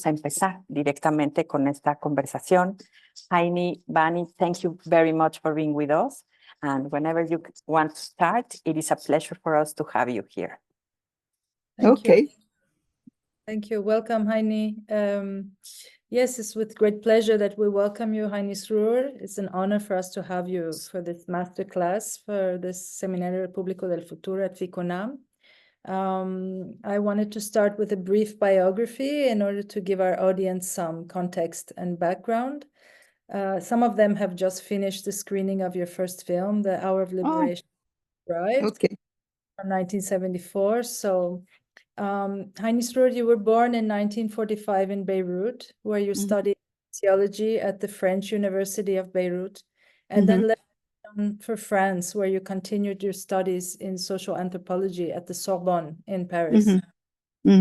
a empezar directamente con esta conversación. Heiny, Bani, thank you very much for being with us. And whenever you want to start, it is a pleasure for us to have you here. Thank you. Thank you. Welcome, Heiny. Yes, it's with great pleasure that we welcome you, Heiny Srour. It's an honor for us to have you for this masterclass for this Seminario Público del Futuro at FICUNAM. I wanted to start with a brief biography in order to give our audience some context and background. Some of them have just finished the screening of your first film, The Hour of Liberation, right? Okay. From 1974. So, Heiny Srour, you were born in 1945 in Beirut, where you studied sociology at the French University of Beirut, and then left for France, where you continued your studies in social anthropology at the Sorbonne in Paris. It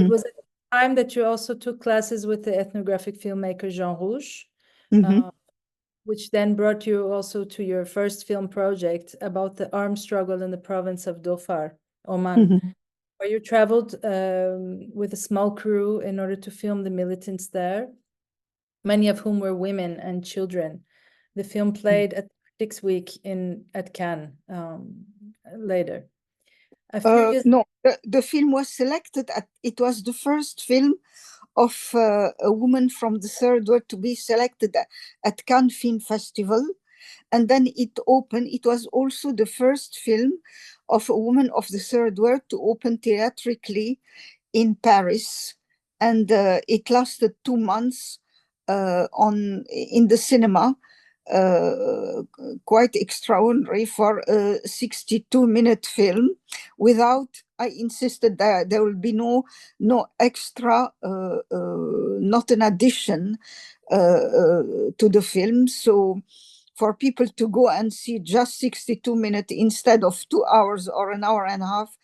was at the time that you also took classes with the ethnographic filmmaker Jean Rouch, which then brought you also to your first film project about the armed struggle in the province of Dhofar, Oman, where you traveled with a small crew in order to film the militants there, many of whom were women and children. The film played at Critics Week at Cannes later. No, the film was selected. It was the first film of a woman from the third world to be selected at Cannes Film Festival. And then it opened. It was also the first film of a woman of the third world to open theatrically in Paris. And it lasted 2 months in the cinema. Quite extraordinary for a 62-minute film. I insisted that there will be no extra, not an addition to the film. So for people to go and see just 62 minutes instead of 2 hours or an hour and a half,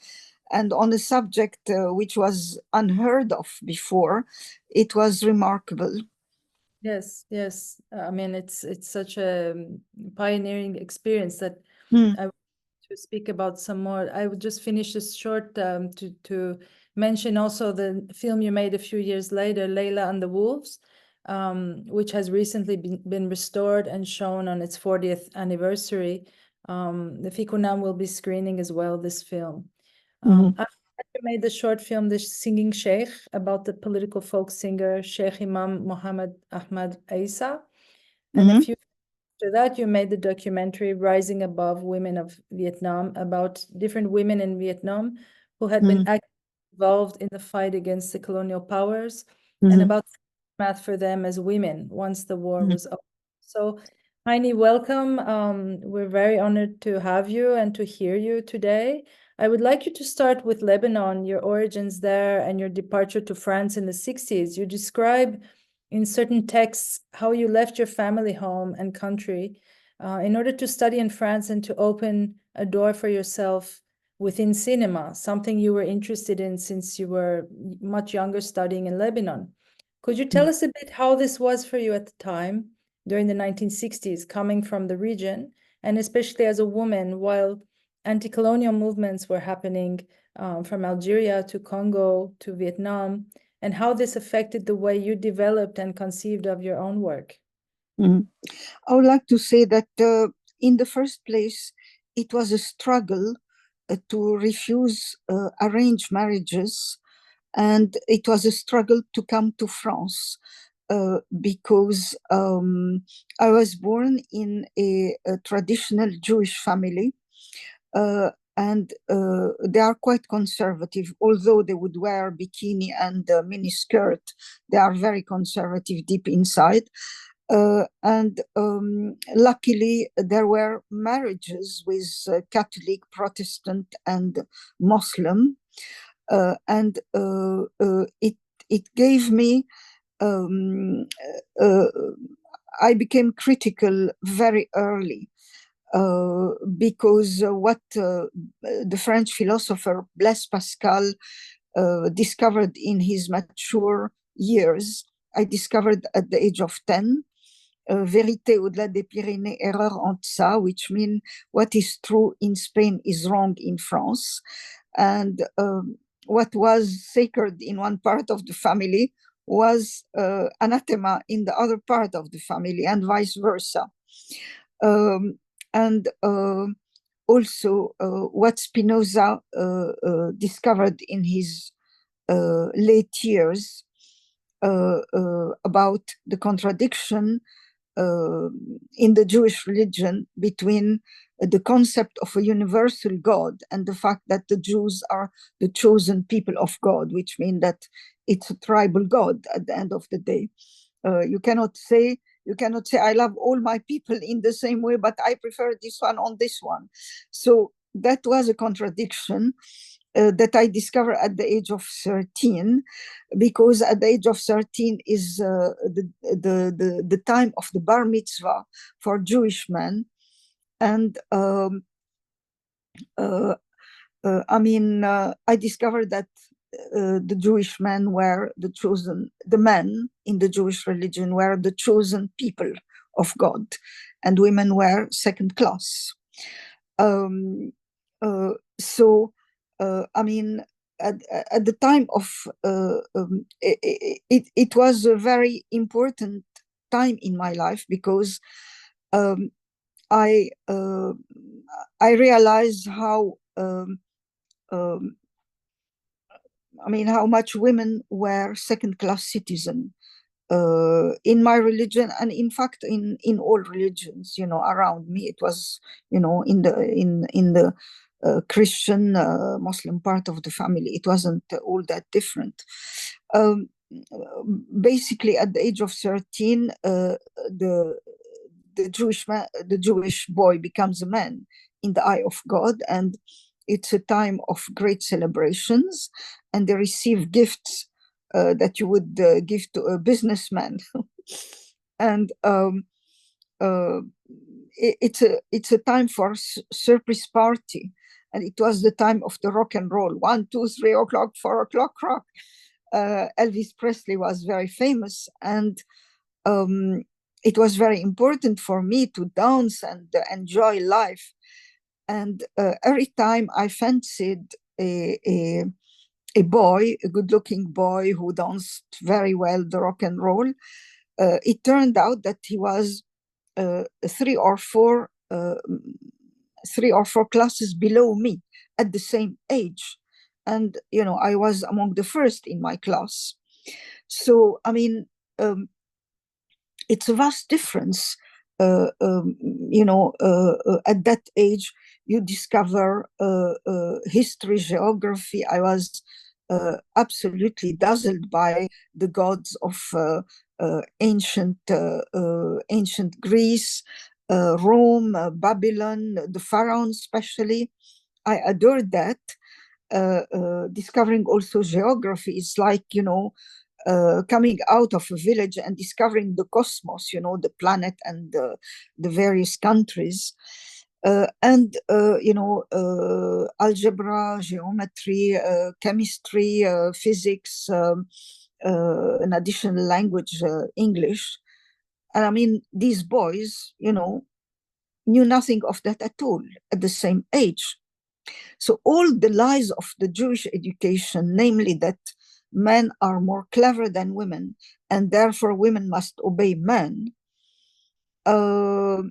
and on a subject which was unheard of before, it was remarkable. Yes, yes. I mean, it's such a pioneering experience that I want to speak about some more. I would just finish this short to mention also the film you made a few years later, Layla and the Wolves, which has recently been restored and shown on its 40th anniversary. The FICUNAM will be screening as well this film. You made the short film, The Singing Sheikh, about the political folk singer Sheikh Imam Mohammed Ahmad Isa. And a few after that, you made the documentary Rising Above Women of Vietnam, about different women in Vietnam who had been actively involved in the fight against the colonial powers, and about the aftermath for them as women once the war was over. So, Heiny, welcome. We're very honored to have you and to hear you today. I would like you to start with Lebanon, your origins there, and your departure to France in the 60s. You describe in certain texts how you left your family home and country in order to study in France and to open a door for yourself within cinema, something you were interested in since you were much younger studying in Lebanon. Could you tell us a bit how this was for you at the time, during the 1960s, coming from the region, and especially as a woman, while anti-colonial movements were happening from Algeria to Congo to Vietnam, and how this affected the way you developed and conceived of your own work? I would like to say that in the first place, it was a struggle to refuse arranged marriages, and it was a struggle to come to France because I was born in a traditional Jewish family. And they are quite conservative, although they would wear bikini and mini skirt. They are very conservative deep inside. And luckily, there were marriages with Catholic, Protestant, and Muslim. And it gave me, I became critical very early. Because what the French philosopher Blaise Pascal discovered in his mature years, I discovered at the age of 10, vérité au-delà des Pyrénées, erreur en deçà, which means what is true in Spain is wrong in France. And what was sacred in one part of the family was anathema in the other part of the family, and vice versa. And also what Spinoza discovered in his late years about the contradiction in the Jewish religion between the concept of a universal God and the fact that the Jews are the chosen people of God, which means that it's a tribal God at the end of the day. You cannot say I love all my people in the same way, but I prefer this one on this one. So that was a contradiction that I discovered at the age of 13, because at the age of 13 is the time of the bar mitzvah for Jewish men. And I discovered that the Jewish men were the men in the Jewish religion were the chosen people of God, and women were second class. At the time of it was a very important time in my life, because I realized how how much women were second-class citizens in my religion, and in fact in all religions, around me. It was, in the Christian, Muslim part of the family, it wasn't all that different. Basically, at the age of 13, the Jewish boy becomes a man in the eye of God, and it's a time of great celebrations, and they receive gifts that you would give to a businessman. And it's a time for surprise party, and it was the time of the rock and roll. 1, 2, 3 o'clock, 4 o'clock rock. Elvis Presley was very famous, and it was very important for me to dance and enjoy life. And every time I fancied a boy, a good-looking boy who danced very well the rock and roll, it turned out that he was 3 or 4 classes below me at the same age, and I was among the first in my class. So it's a vast difference. At that age, you discover history, geography. I was absolutely dazzled by the gods of ancient Greece, Rome, Babylon, the pharaohs especially. I adored that. Discovering also geography is like, coming out of a village and discovering the cosmos, the planet and the various countries. Algebra, geometry, chemistry, physics, an additional language, English. And these boys, knew nothing of that at all at the same age. So all the lies of the Jewish education, namely that men are more clever than women, and therefore women must obey men, all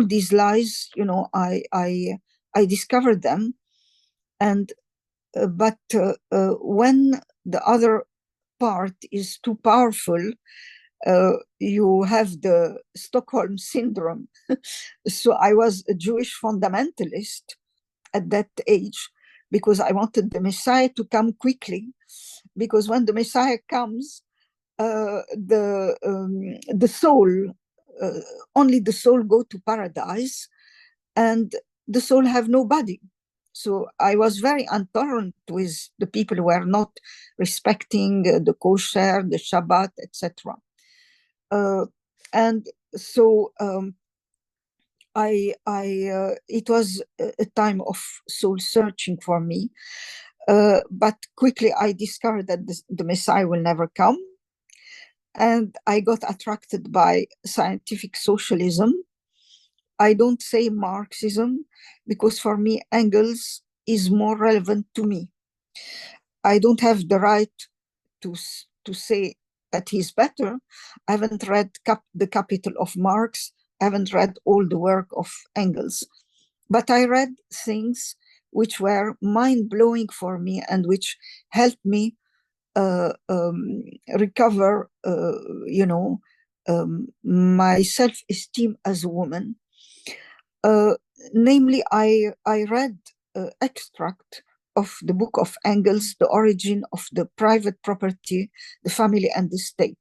these lies, I discovered them. And but when the other part is too powerful, you have the Stockholm syndrome. So I was a Jewish fundamentalist at that age, because I wanted the Messiah to come quickly, because when the Messiah comes, the soul, only the soul go to paradise, and the soul have no body. So I was very intolerant with the people who were not respecting the kosher, the Shabbat, etc. And so it was a time of soul searching for me, but quickly I discovered that the Messiah will never come, and I got attracted by scientific socialism. I don't say Marxism, because for me Engels is more relevant to me. I don't have the right to say that he's better. I haven't read The Capital of Marx. I haven't read all the work of Engels. But I read things which were mind-blowing for me and which helped me recover, my self-esteem as a woman. Namely, I read extract of the book of Engels, The Origin of the Private Property, the Family and the State.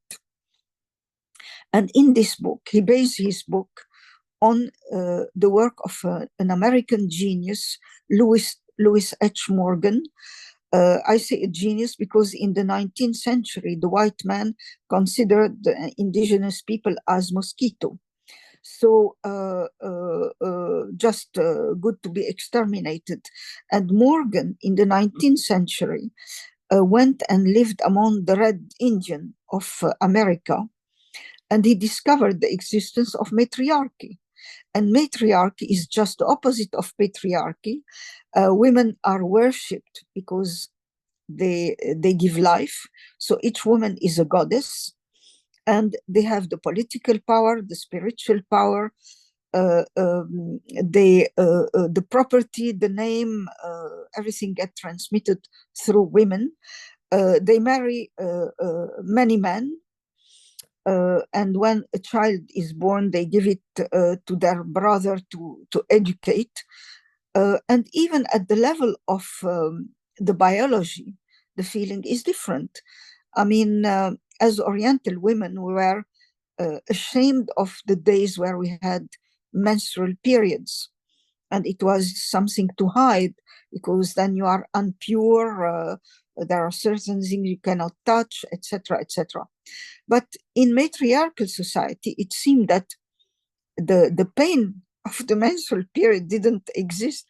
And in this book, he based his book on the work of an American genius, Louis H. Morgan. I say a genius because in the 19th century, the white man considered the indigenous people as mosquito. So just good to be exterminated. And Morgan in the 19th century went and lived among the Red Indian of America, and he discovered the existence of matriarchy. And matriarchy is just the opposite of patriarchy. Women are worshipped because they give life. So each woman is a goddess, and they have the political power, the spiritual power, the property, the name, everything gets transmitted through women. They marry many men. And when a child is born, they give it to their brother to educate. And even at the level of the biology, the feeling is different. I mean, as Oriental women, we were ashamed of the days where we had menstrual periods. And it was something to hide, because then you are impure, there are certain things you cannot touch, etc., etc. But in matriarchal society, it seemed that the pain of the menstrual period didn't exist.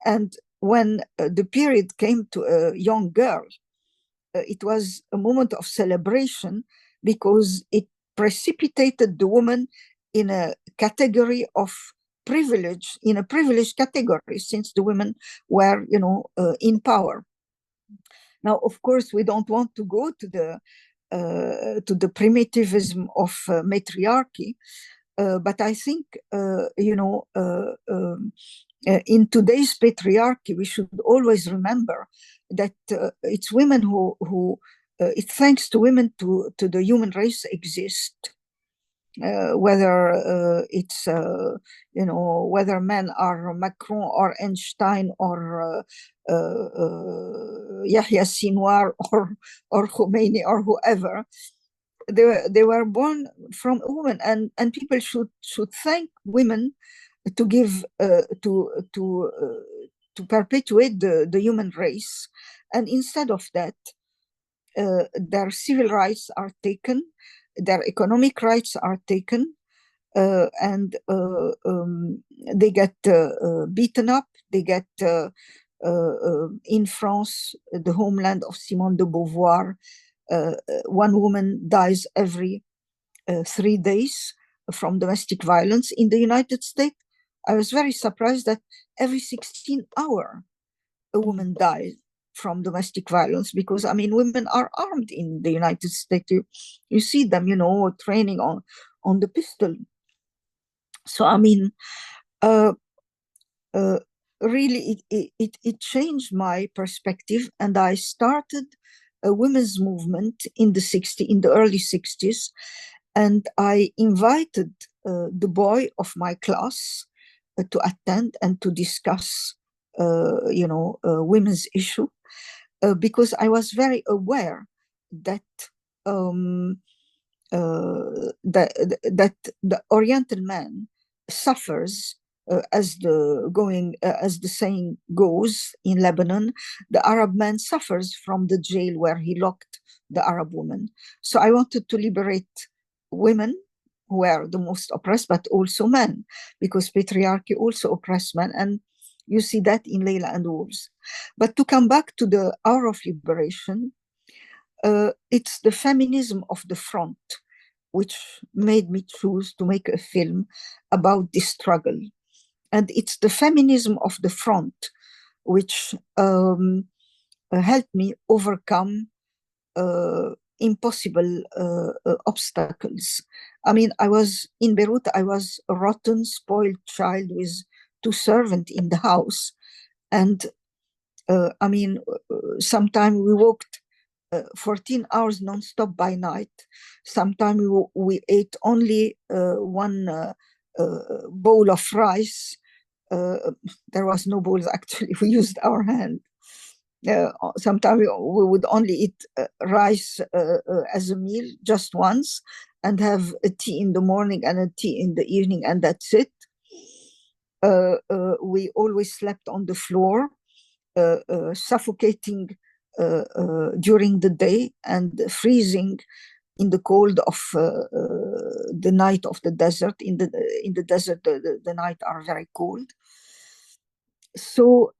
And when the period came to a young girl, it was a moment of celebration, because it precipitated the woman in a category of privilege, in a privileged category, since the women were, in power. Now, of course, we don't want to go to the primitivism of matriarchy, but I think, in today's patriarchy, we should always remember that it's women who it's thanks to women to the human race exist. Whether it's whether men are Macron or Einstein or Yahya Sinwar or Khomeini or whoever, they were born from a woman, and people should thank women to give to perpetuate the human race. And instead of that, their civil rights are taken, their economic rights are taken, and they get beaten up. They get in France, the homeland of Simone de Beauvoir, one woman dies every 3 days from domestic violence. In the United States, I was very surprised that every 16 hours a woman dies from domestic violence, because, I mean, women are armed in the United States. You see them, training on the pistol. So, I mean, really, it changed my perspective, and I started a women's movement in the early 60s, and I invited the boy of my class to attend and to discuss, women's issue, because I was very aware that that the Oriental man suffers, as the saying goes in Lebanon, the Arab man suffers from the jail where he locked the Arab woman. So I wanted to liberate women, who were the most oppressed, but also men, because patriarchy also oppressed men, and you see that in Layla and Wolves. But to come back to the hour of liberation, it's the feminism of the front which made me choose to make a film about this struggle. And it's the feminism of the front which helped me overcome impossible obstacles. I mean, I was in Beirut, I was a rotten, spoiled child with 2 servants in the house. And I mean, sometimes we walked 14 hours non-stop by night. Sometimes we ate only 1 bowl of rice. There was no bowls, actually. We used our hand. Sometimes we would only eat rice as a meal just once, and have a tea in the morning and a tea in the evening, and that's it. We always slept on the floor, suffocating during the day and freezing in the cold of the night of the desert. In the desert, the night are very cold. So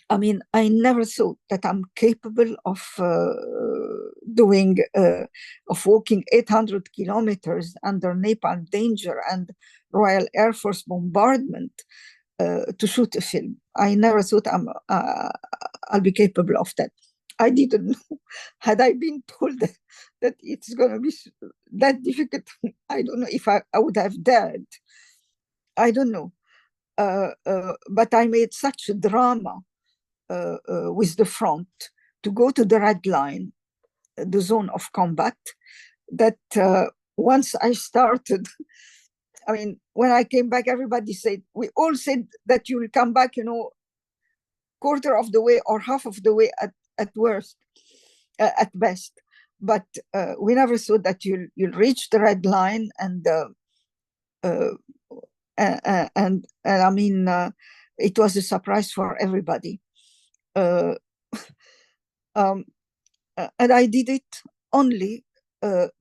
I mean, I never thought that I'm capable of walking 800 kilometers under napalm danger and Royal Air Force bombardment to shoot a film. I never thought I'll be capable of that. I didn't know. Had I been told that it's going to be that difficult, I don't know if I would have dared. I don't know. But I made such a drama with the front to go to the red line, the zone of combat, that once I started, I mean, when I came back, everybody said, we all said that you will come back, you know, quarter of the way or half of the way at worst, at best. But we never thought that you'll reach the red line, and I mean, it was a surprise for everybody. And I did it only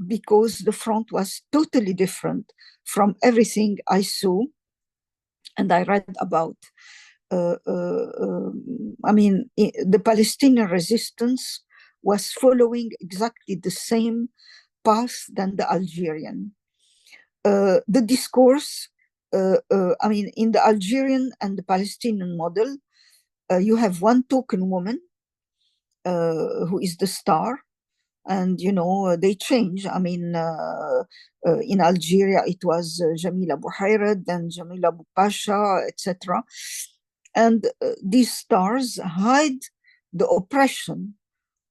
because the front was totally different from everything I saw and I read about. I mean, the Palestinian resistance was following exactly the same path than the Algerian. The discourse, I mean, in the Algerian and the Palestinian model, you have one token woman who is the star, and you know they change. I mean, in Algeria it was Jamila Bouhaired, then Jamila Boupasha, etc. And these stars hide the oppression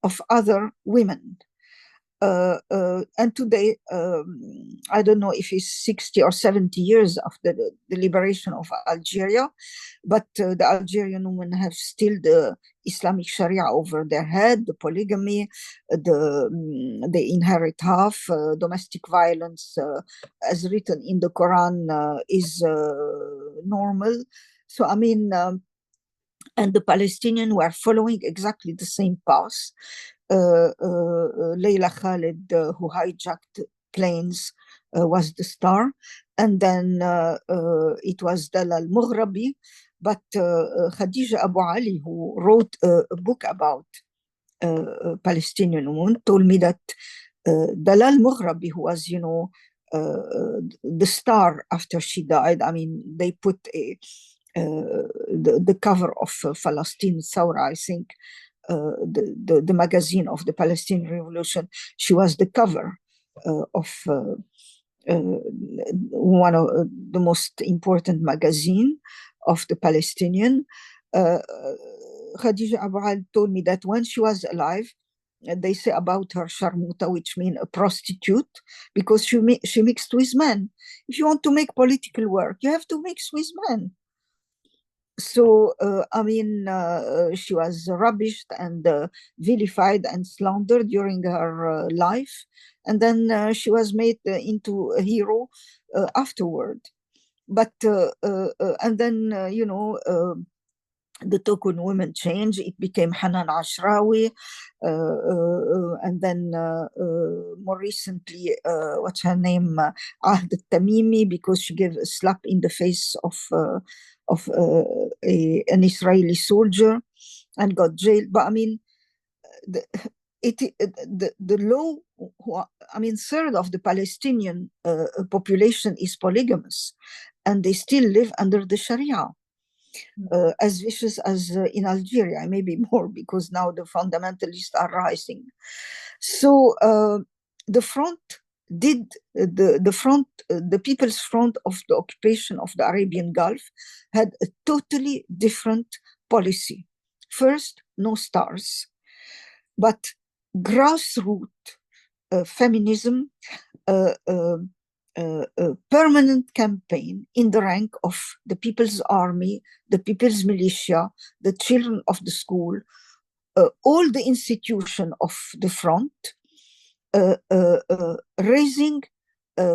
of other women. And today, I don't know if it's 60 or 70 years after the liberation of Algeria, but the Algerian women have still the Islamic Sharia over their head, the polygamy, they inherit half, domestic violence, as written in the Quran, is normal. So, I mean, and the Palestinians were following exactly the same path. Leila Khalid, who hijacked planes, was the star. And then it was Dalal Mughrabi, but Khadija Abu Ali, who wrote a book about Palestinian women, told me that Dalal Mughrabi, who was, you know, the star after she died, I mean, they put the cover of Palestine Saura, I think, the magazine of the Palestinian Revolution. She was the cover of one of the most important magazine of the Palestinian. Khadija Abu Ali told me that when she was alive, they say about her sharmuta, which means a prostitute, because she mixed with men. If you want to make political work, you have to mix with men. So, I mean, she was rubbished and vilified and slandered during her life. And then she was made into a hero afterward. But, and then, you know, the token women changed. It became Hanan Ashrawi. And then more recently, what's her name? Ahd Tamimi, because she gave a slap in the face of an Israeli soldier and got jailed. But I mean, the law, I mean, third of the Palestinian population is polygamous, and they still live under the Sharia. as vicious as in Algeria, maybe more, because now the fundamentalists are rising. So the front did the People's Front of the occupation of the Arabian Gulf had a totally different policy. First, no stars, but grassroots feminism, a permanent campaign in the rank of the People's Army, the People's Militia, the children of the school, all the institution of the front, raising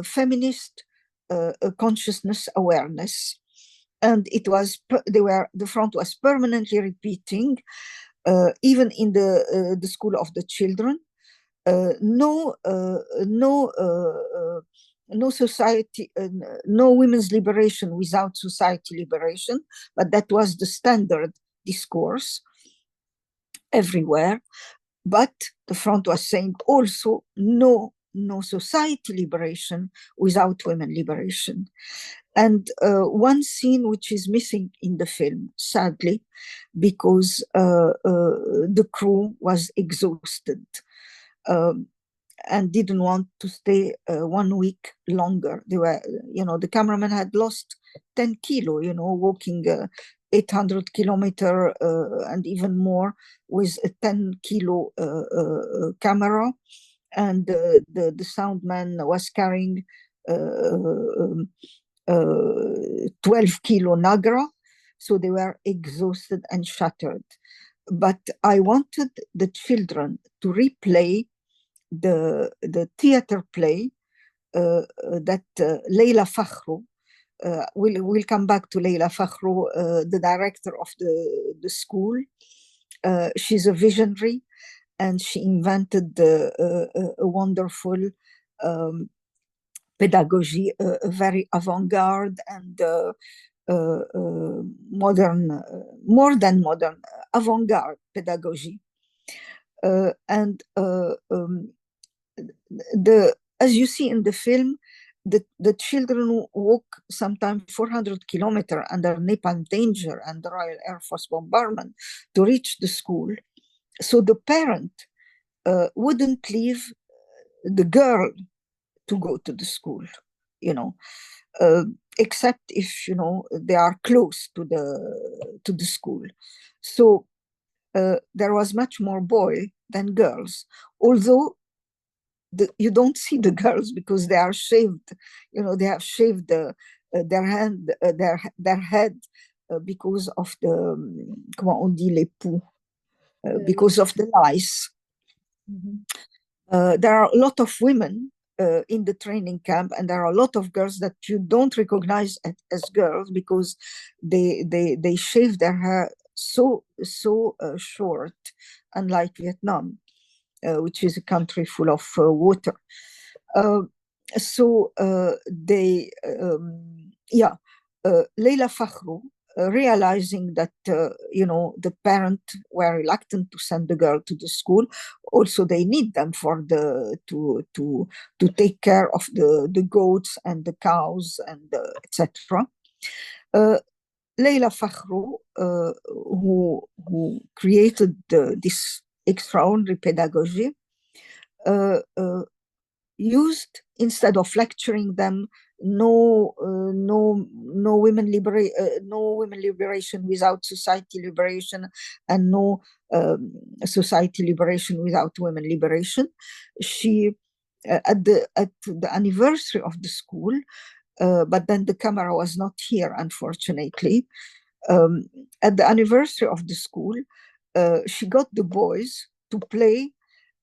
feminist consciousness awareness. And it was the front was permanently repeating, even in the school of the children, no society, no women's liberation without society liberation, but that was the standard discourse everywhere. But the front was saying also no society liberation without women liberation. And one scene which is missing in the film, sadly, because the crew was exhausted and didn't want to stay 1 week longer. They were, the cameraman had lost 10 kilo, walking 800 kilometer and even more with a 10 kilo camera. And the sound man was carrying 12 kilo Nagra. So they were exhausted and shattered. But I wanted the children to replay the theater play that Leila Fakhro, we'll come back to Leila Fakhro, the director of the school. She's a visionary, and she invented a wonderful pedagogy, a very avant-garde and modern, more than modern, avant-garde pedagogy. As you see in the film, the children walk sometimes 400 kilometers under napalm danger and the Royal Air Force bombardment to reach the school. So the parent wouldn't leave the girl to go to the school, except if they are close to the school. So there was much more boy than girls, although you don't see the girls because they are shaved. They have shaved their head because of the comment on dit les poux, because of the lice. There are a lot of women in the training camp, and there are a lot of girls that you don't recognize as girls because they shave their hair so short, unlike Vietnam, which is a country full of water. Leila Fakhro, realizing that the parents were reluctant to send the girl to the school. Also, they need them for to take care of the goats and the cows and etc. Leila Fakhro, who created this extraordinary pedagogy, used, instead of lecturing them, no women liberation without society liberation, and no society liberation without women liberation. She at the anniversary of the school, but then the camera was not here, unfortunately. At the anniversary of the school, she got the boys to play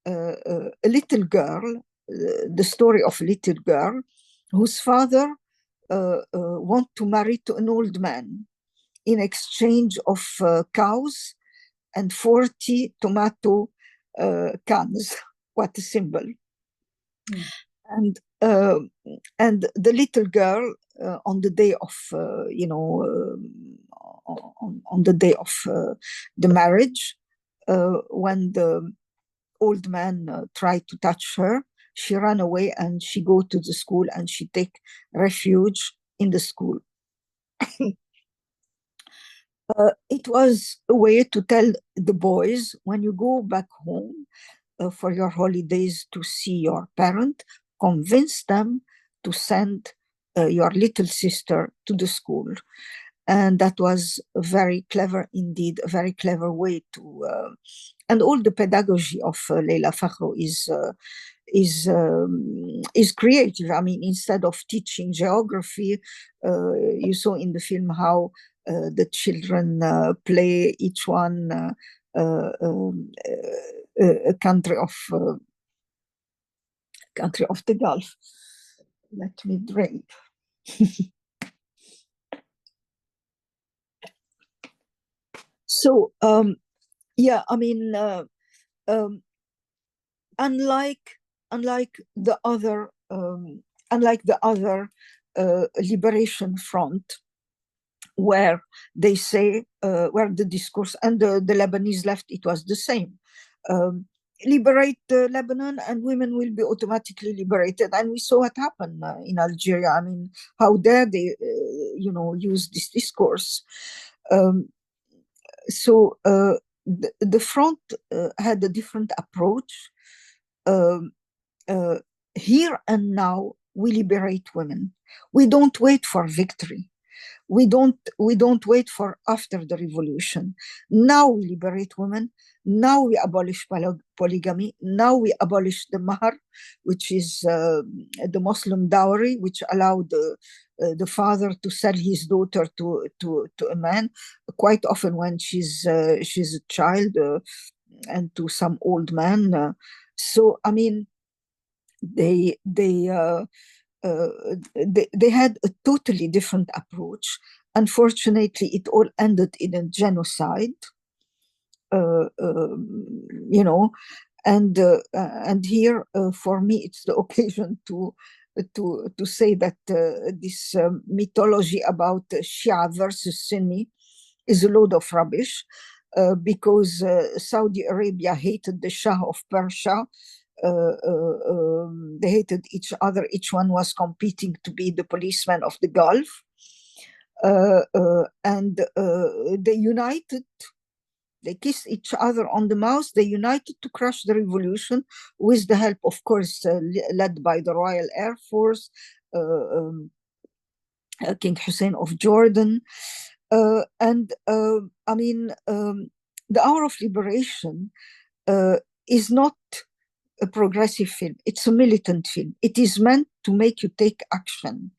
a little girl, the story of a little girl whose father want to marry to an old man in exchange of cows and 40 tomato cans. What a symbol. And the little girl on the day of on the day of the marriage, when the old man tried to touch her, she ran away and she go to the school and she take refuge in the school. It was a way to tell the boys, when you go back home for your holidays to see your parent, convince them to send your little sister to the school. And that was very clever indeed, a very clever way to, and all the pedagogy of Leila Fakhro is creative. I mean, instead of teaching geography, you saw in the film how the children play each one a country of the Gulf. Let me drink. So yeah, I mean, unlike the other liberation front, where they say, where the discourse and the Lebanese left, it was the same. Liberate Lebanon and women will be automatically liberated. And we saw what happened in Algeria. I mean, how dare they, use this discourse. So the front had a different approach. Here and now, we liberate women. We don't wait for victory. We don't wait for after the revolution. Now we liberate women. Now we abolish polygamy. Now we abolish the mahar, which is the Muslim dowry, which allowed the father to sell his daughter to a man, quite often when she's a child, and to some old man. So I mean, they had a totally different approach. Unfortunately, it all ended in a genocide, and here for me it's the occasion to say that this mythology about Shia versus Sunni is a load of rubbish, because Saudi Arabia hated the Shah of Persia. They hated each other. Each one was competing to be the policeman of the Gulf. And they united. They kissed each other on the mouth. They united to crush the revolution with the help, of course, led by the Royal Air Force, King Hussein of Jordan. And I mean, the Hour of Liberation is not a progressive film. It's a militant film. It is meant to make you take action.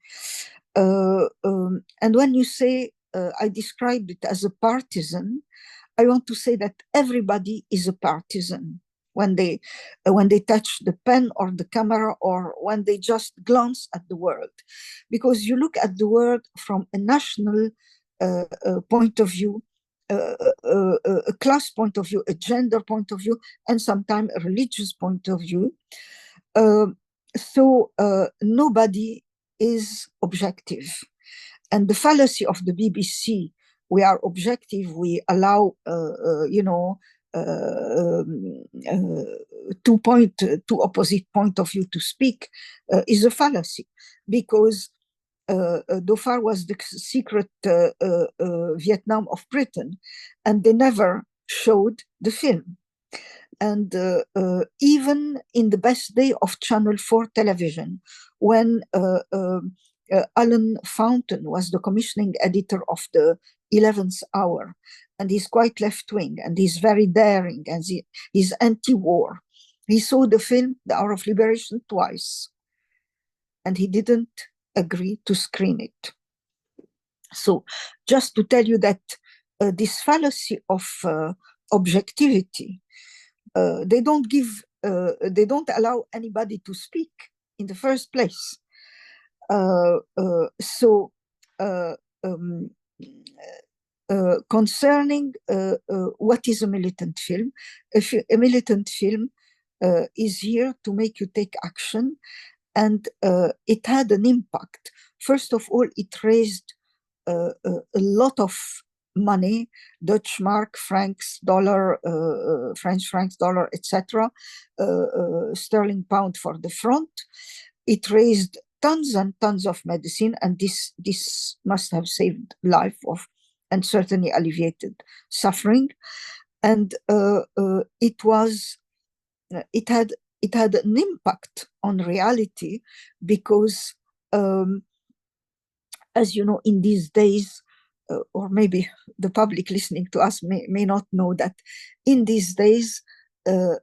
And when you say, I described it as a partisan, I want to say that everybody is a partisan when they touch the pen or the camera, or when they just glance at the world, because you look at the world from a national point of view, a class point of view, a gender point of view, and sometimes a religious point of view. So nobody is objective. And the fallacy of the BBC, we are objective, we allow, two opposite point of view to speak, is a fallacy, because Dhofar was the secret Vietnam of Britain, and they never showed the film. And even in the best day of Channel 4 television, when Alan Fountain was the commissioning editor of the 11th Hour, and he's quite left-wing, and he's very daring, and he's anti-war. He saw the film, The Hour of Liberation, twice, and he didn't agree to screen it. So just to tell you that this fallacy of objectivity, they don't allow anybody to speak in the first place. Concerning what is a militant film, a militant film is here to make you take action, and it had an impact. First of all, it raised a lot of money, Dutch mark, francs, dollar, French francs, dollar, etc., sterling pound for the front. It raised tons and tons of medicine, and this must have saved life of and certainly alleviated suffering. And it had an impact on reality because, as you know, in these days, or maybe the public listening to us may not know that in these days, the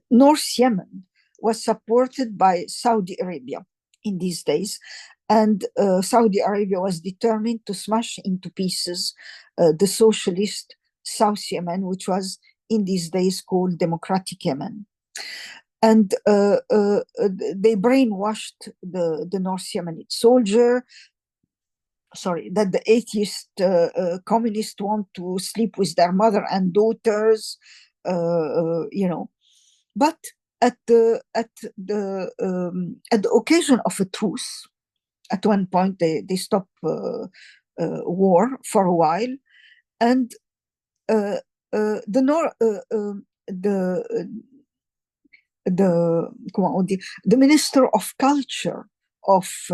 North Yemen was supported by Saudi Arabia in these days. And Saudi Arabia was determined to smash into pieces the socialist South Yemen, which was in these days called Democratic Yemen. And they brainwashed the North Yemeni soldier, that the atheist communists want to sleep with their mother and daughters, But at the occasion of a truce, at one point they stop war for a while, and the Minister of Culture of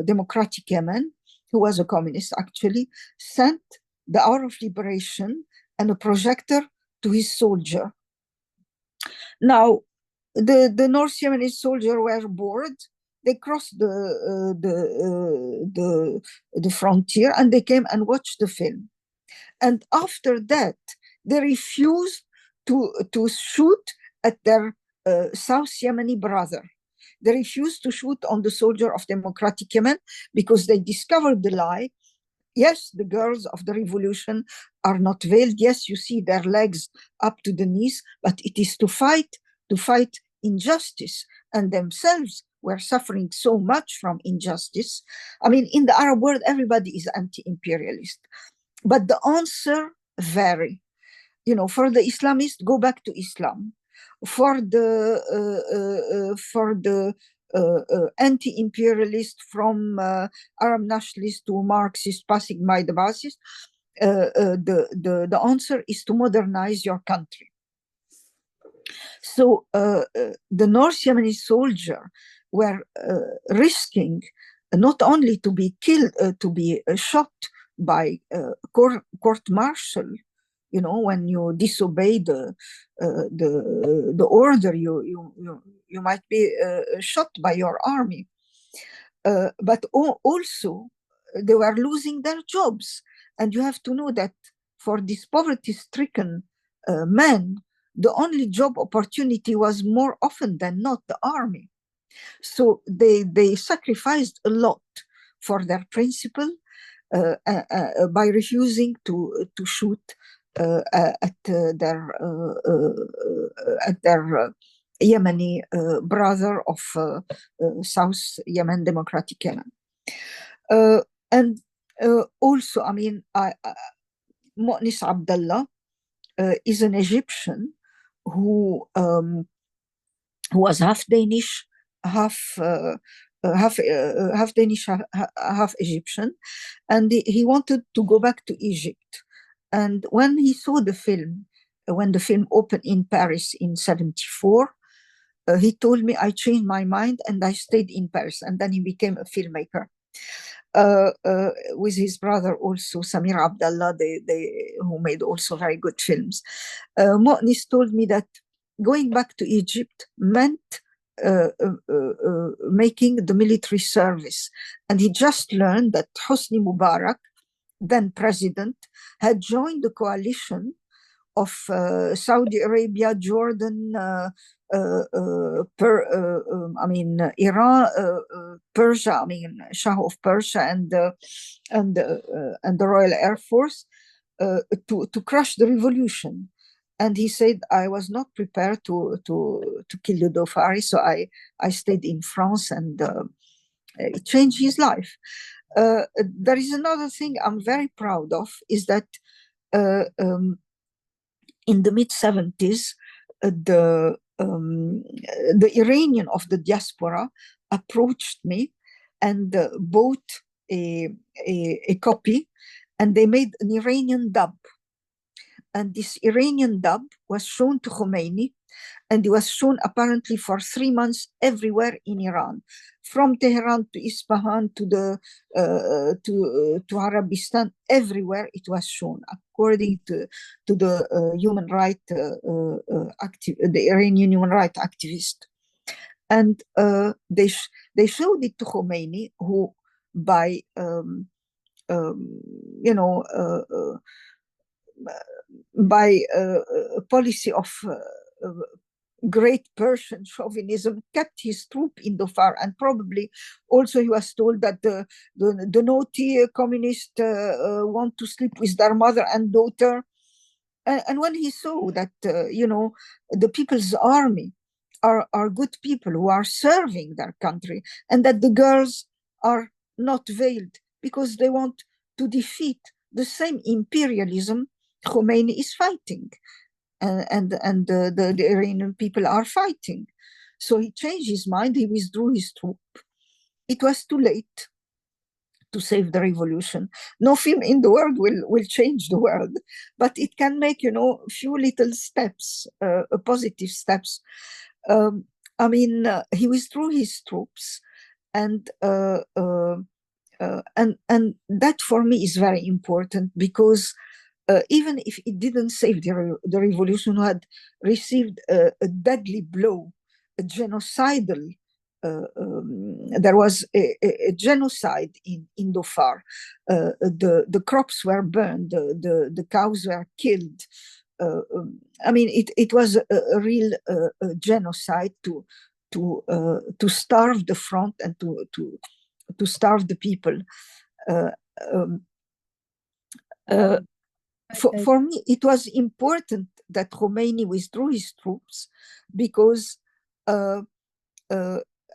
Democratic Yemen, who was a communist actually, sent the Hour of Liberation and a projector to his soldier. Now, the North Yemeni soldiers were bored. They crossed the frontier and they came and watched the film. And after that, they refused to shoot at their South Yemeni brother. They refused to shoot on the soldier of Democratic Yemen because they discovered the lie. Yes, the girls of the revolution are not veiled. Yes, you see their legs up to the knees, but it is to fight injustice, and themselves were suffering so much from injustice. I mean, in the Arab world, everybody is anti-imperialist, but the answer vary. For the Islamists, go back to Islam. For the anti-imperialist, from Arab nationalist to Marxist, passing by the basis, the answer is to modernize your country. So the North Yemeni soldiers were risking not only to be killed, to be shot by court-martial. When you disobey the order, you might be shot by your army. But also, they were losing their jobs. And you have to know that for these poverty-stricken men, the only job opportunity was more often than not the army. So they sacrificed a lot for their principle by refusing to shoot at their Yemeni brother of South Yemen, Democratic Yemen. And also, I mean, Mu'nis Abdallah is an Egyptian who was half Danish, half Danish, half Egyptian, and he wanted to go back to Egypt. And when he saw the film, when the film opened in Paris in 1974, he told me, I changed my mind and I stayed in Paris. And then he became a filmmaker. With his brother also, Samir Abdallah, who made also very good films. Mu'nis told me that going back to Egypt meant making the military service. And he just learned that Hosni Mubarak, then president, had joined the coalition of Saudi Arabia, Jordan, Iran, Persia, Shah of Persia, and the Royal Air Force to crush the revolution. And he said, I was not prepared to kill the Dauphin, so I stayed in France, and it changed his life. There is another thing I'm very proud of, is that in the mid-70s, the Iranian of the diaspora approached me and bought a copy, and they made an Iranian dub. and this Iranian dub was shown to Khomeini, and it was shown apparently for 3 months everywhere in Iran, from Tehran to Isfahan to Arabistan. Everywhere it was shown, according to the human right the Iranian human rights activist. And they showed it to Khomeini, who by by a policy of great Persian chauvinism, kept his troop in Dhofar, and probably also he was told that the naughty communists want to sleep with their mother and daughter. And when he saw that the People's Army are good people who are serving their country, and that the girls are not veiled because they want to defeat the same imperialism Khomeini is fighting, and the Iranian people are fighting. So he changed his mind, he withdrew his troop. It was too late to save the revolution. No film in the world will change the world, but it can make, few little steps, positive steps. He withdrew his troops, and that for me is very important, because even if it didn't save the revolution, who had received a deadly blow, a genocidal. There was a genocide in Dhofar. The crops were burned, the cows were killed. It was a real genocide to starve the front and to starve the people. For me, it was important that Khomeini withdrew his troops, because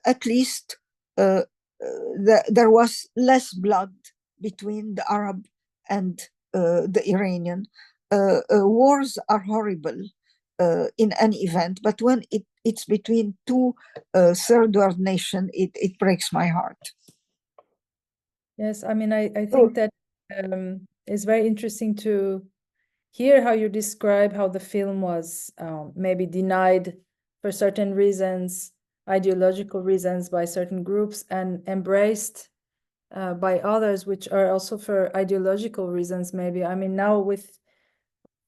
at least there was less blood between the Arab and the Iranian. Wars are horrible in any event, but when it's between two third world nations, it breaks my heart. Yes, I think that it's very interesting to hear how you describe how the film was maybe denied for certain reasons, ideological reasons, by certain groups, and embraced by others, which are also for ideological reasons, maybe. Now with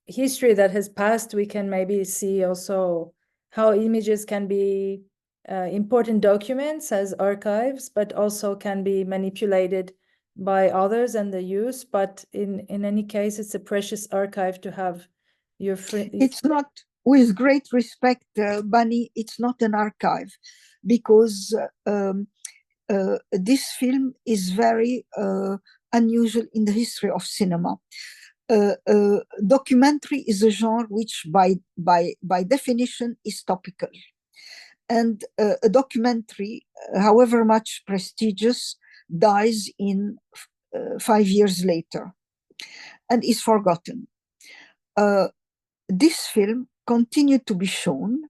history that has passed, we can maybe see also how images can be important documents as archives, but also can be manipulated by others and the use. But in any case, it's a precious archive to have your friend. It's not, with great respect, Bani, it's not an archive, because this film is very unusual in the history of cinema. Documentary is a genre which by definition is topical, and a documentary, however much prestigious, dies in 5 years later and is forgotten. This film continued to be shown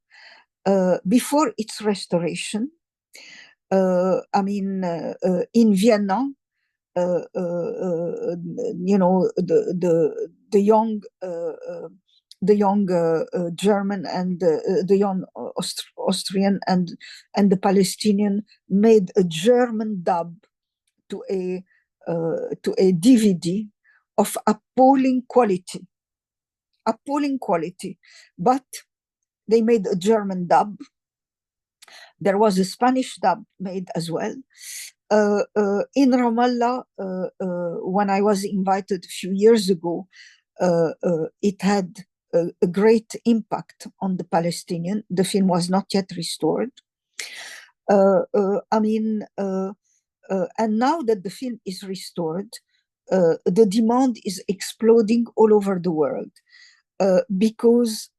before its restoration. In Vienna, the young German and the young Austrian and the Palestinian made a German dub to a DVD of appalling quality, but they made a German dub. There was a Spanish dub made as well. In Ramallah, when I was invited a few years ago, it had a great impact on the Palestinian. The film was not yet restored. And now that the film is restored, the demand is exploding all over the world, because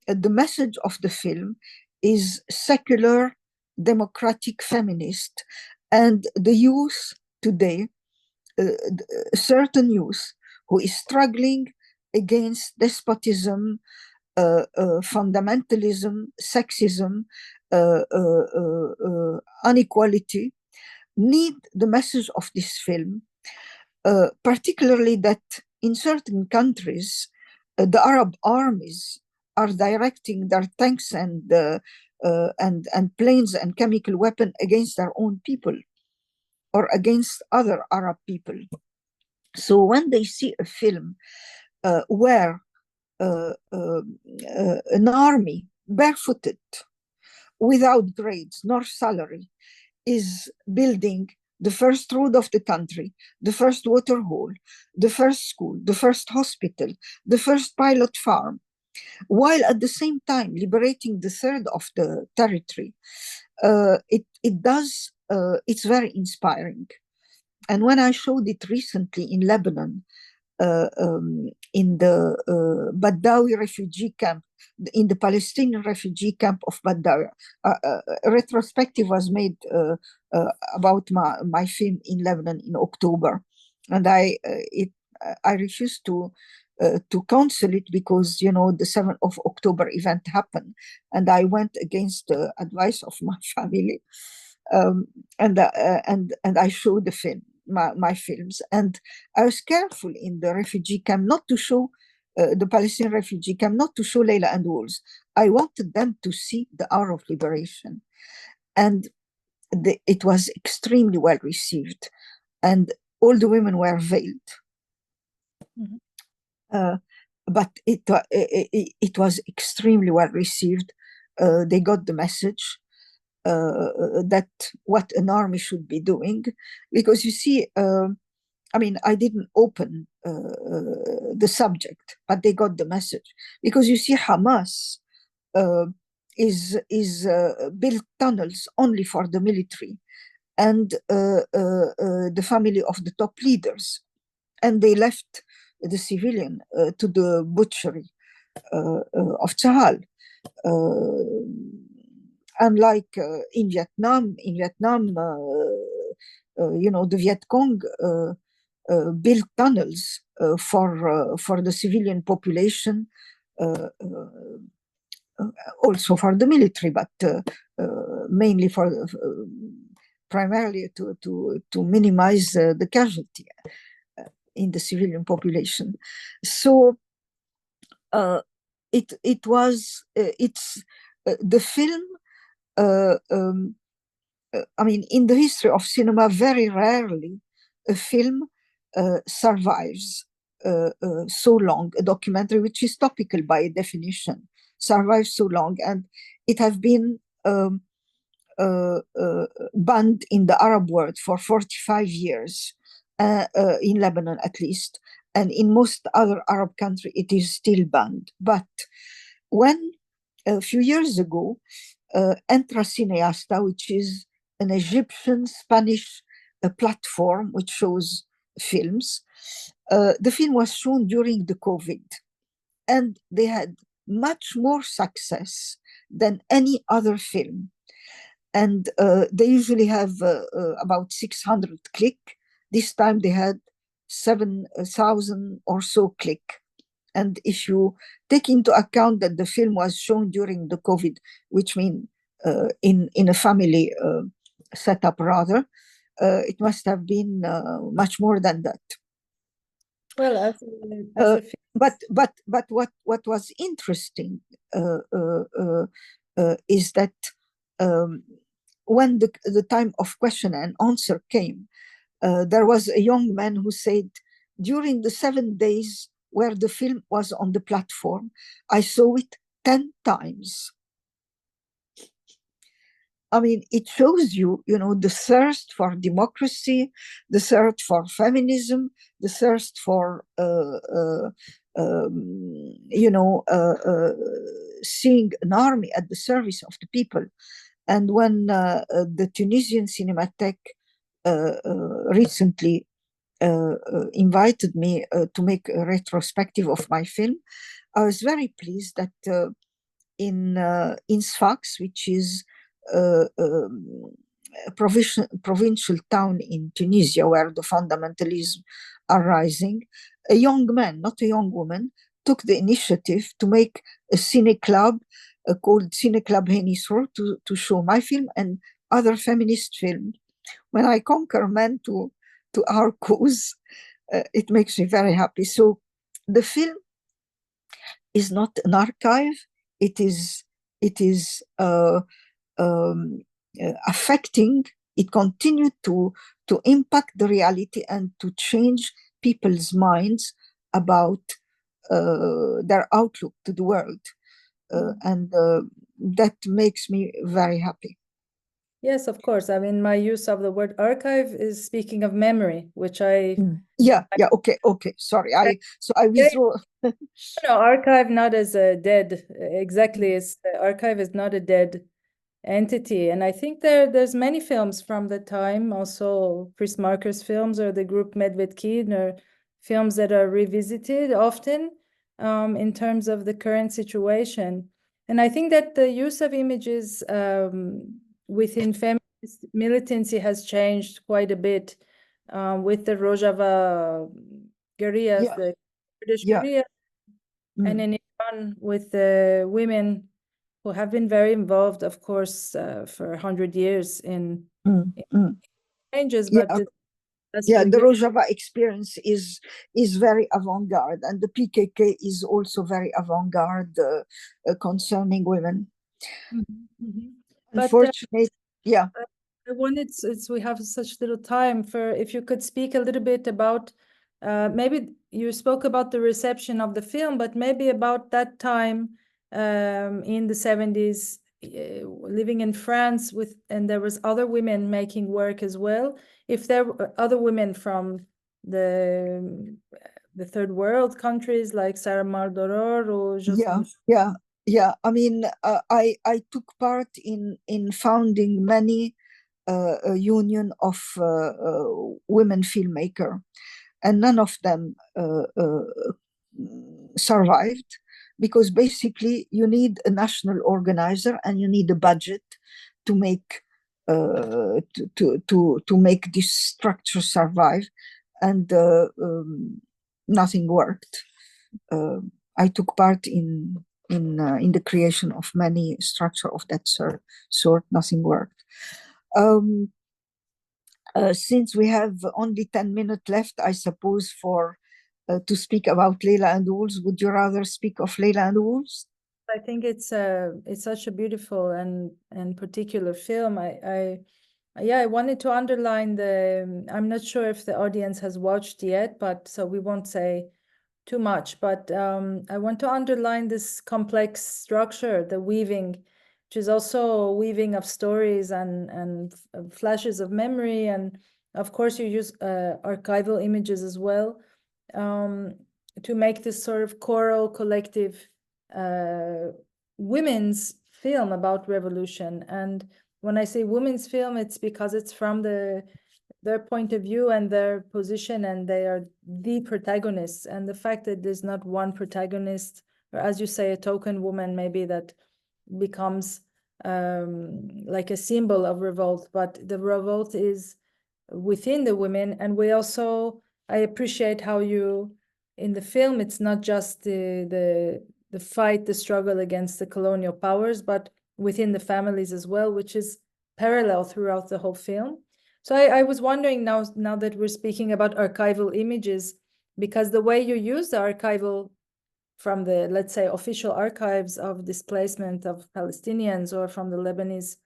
the message of the film is secular, democratic, feminist, and the youth today, a certain youth who is struggling against despotism, fundamentalism, sexism, inequality, need the message of this film, particularly that in certain countries, the Arab armies are directing their tanks and planes and chemical weapons against their own people or against other Arab people. So when they see a film where an army, barefooted, without grades nor salary, is building the first road of the country, the first water hole, the first school, the first hospital, the first pilot farm, while at the same time liberating the third of the territory, it's very inspiring. And when I showed it recently in Lebanon, in the Badawi refugee camp, in the Palestinian refugee camp of Badawi, a retrospective was made about my film in Lebanon in October, and I refused to cancel it because the 7th of October event happened, and I went against the advice of my family, and I showed the film. My films, and I was careful in the refugee camp not to show the Palestinian refugee camp, not to show Layla and Wolves. I wanted them to see the hour of liberation, and it was extremely well received, and all the women were veiled. Mm-hmm. But it was extremely well received. They got the message. That what an army should be doing, because you see, I didn't open the subject, but they got the message, because you see, Hamas is built tunnels only for the military and the family of the top leaders, and they left the civilian to the butchery of Tzahal. Unlike in Vietnam, the Viet Cong built tunnels for the civilian population, also for the military, but mainly primarily to minimize the casualty in the civilian population. So it's the film. In the history of cinema, very rarely a film survives so long. A documentary, which is topical by definition, survives so long, and it has been banned in the Arab world for 45 years, in Lebanon at least, and in most other Arab countries it is still banned. But when a few years ago, Entra Cineasta, which is an Egyptian Spanish platform which shows films, the film was shown during the COVID, and they had much more success than any other film. And they usually have about 600 click. This time they had 7,000 or so click. And if you take into account that the film was shown during the COVID, which means in a family setup rather, it must have been much more than that. Well, but what was interesting is that when the time of question and answer came, there was a young man who said, during the 7 days where the film was on the platform, I saw it 10 times. It shows you, the thirst for democracy, the thirst for feminism, the thirst for, seeing an army at the service of the people. And when the Tunisian Cinematheque recently invited me to make a retrospective of my film, I was very pleased that in Sfax, which is a provincial town in Tunisia where the fundamentalism are rising, a young man, not a young woman, took the initiative to make a cine club called Cine Club Heiny Srour to show my film and other feminist films. When I conquer men to our cause, it makes me very happy. So the film is not an archive. It is affecting. It continued to impact the reality and to change people's minds about their outlook to the world, and that makes me very happy. Yes, of course. I mean, my use of the word archive is speaking of memory, which Okay. Sorry, I withdraw. No, archive not as a dead. Exactly, it's archive is not a dead entity, and I think there's many films from the time, also Chris Marker's films or the group Medvedkin, or films that are revisited often in terms of the current situation. And I think that the use of images within feminist militancy has changed quite a bit with the Rojava guerrillas, the Kurdish guerrillas, and in Iran with the women who have been very involved, of course, for 100 years in changes, but the Rojava experience is very avant-garde, and the PKK is also very avant-garde concerning women. Unfortunately, I wanted, since we have such little time, if you could speak a little bit about, maybe you spoke about the reception of the film, but maybe about that time in the 70s, living in France and there was other women making work as well. If there were other women from the third world countries like Sarah Mardoror or Jocelyn. I mean, I took part in founding many a union of women filmmakers, and none of them survived, because basically you need a national organizer and you need a budget to make to make this structure survive, and nothing worked. I took part in the creation of many structure of that sort. Nothing worked. Since we have only 10 minutes left, I suppose, for to speak about Leila and the Wolves, would you rather speak of Leila and the Wolves? I think it's such a beautiful and particular film. I wanted to underline I'm not sure if the audience has watched yet, but so we won't say too much, but I want to underline this complex structure, the weaving, which is also a weaving of stories and flashes of memory. And of course you use archival images as well to make this sort of choral collective women's film about revolution. And when I say women's film, it's because it's from their point of view and their position, and they are the protagonists. And the fact that there's not one protagonist, or as you say, a token woman maybe that becomes like a symbol of revolt, but the revolt is within the women. And I appreciate how you, in the film, it's not just the fight, the struggle against the colonial powers, but within the families as well, which is parallel throughout the whole film. So I was wondering now that we're speaking about archival images, because the way you use the archival from the, let's say, official archives of displacement of Palestinians or from the Lebanese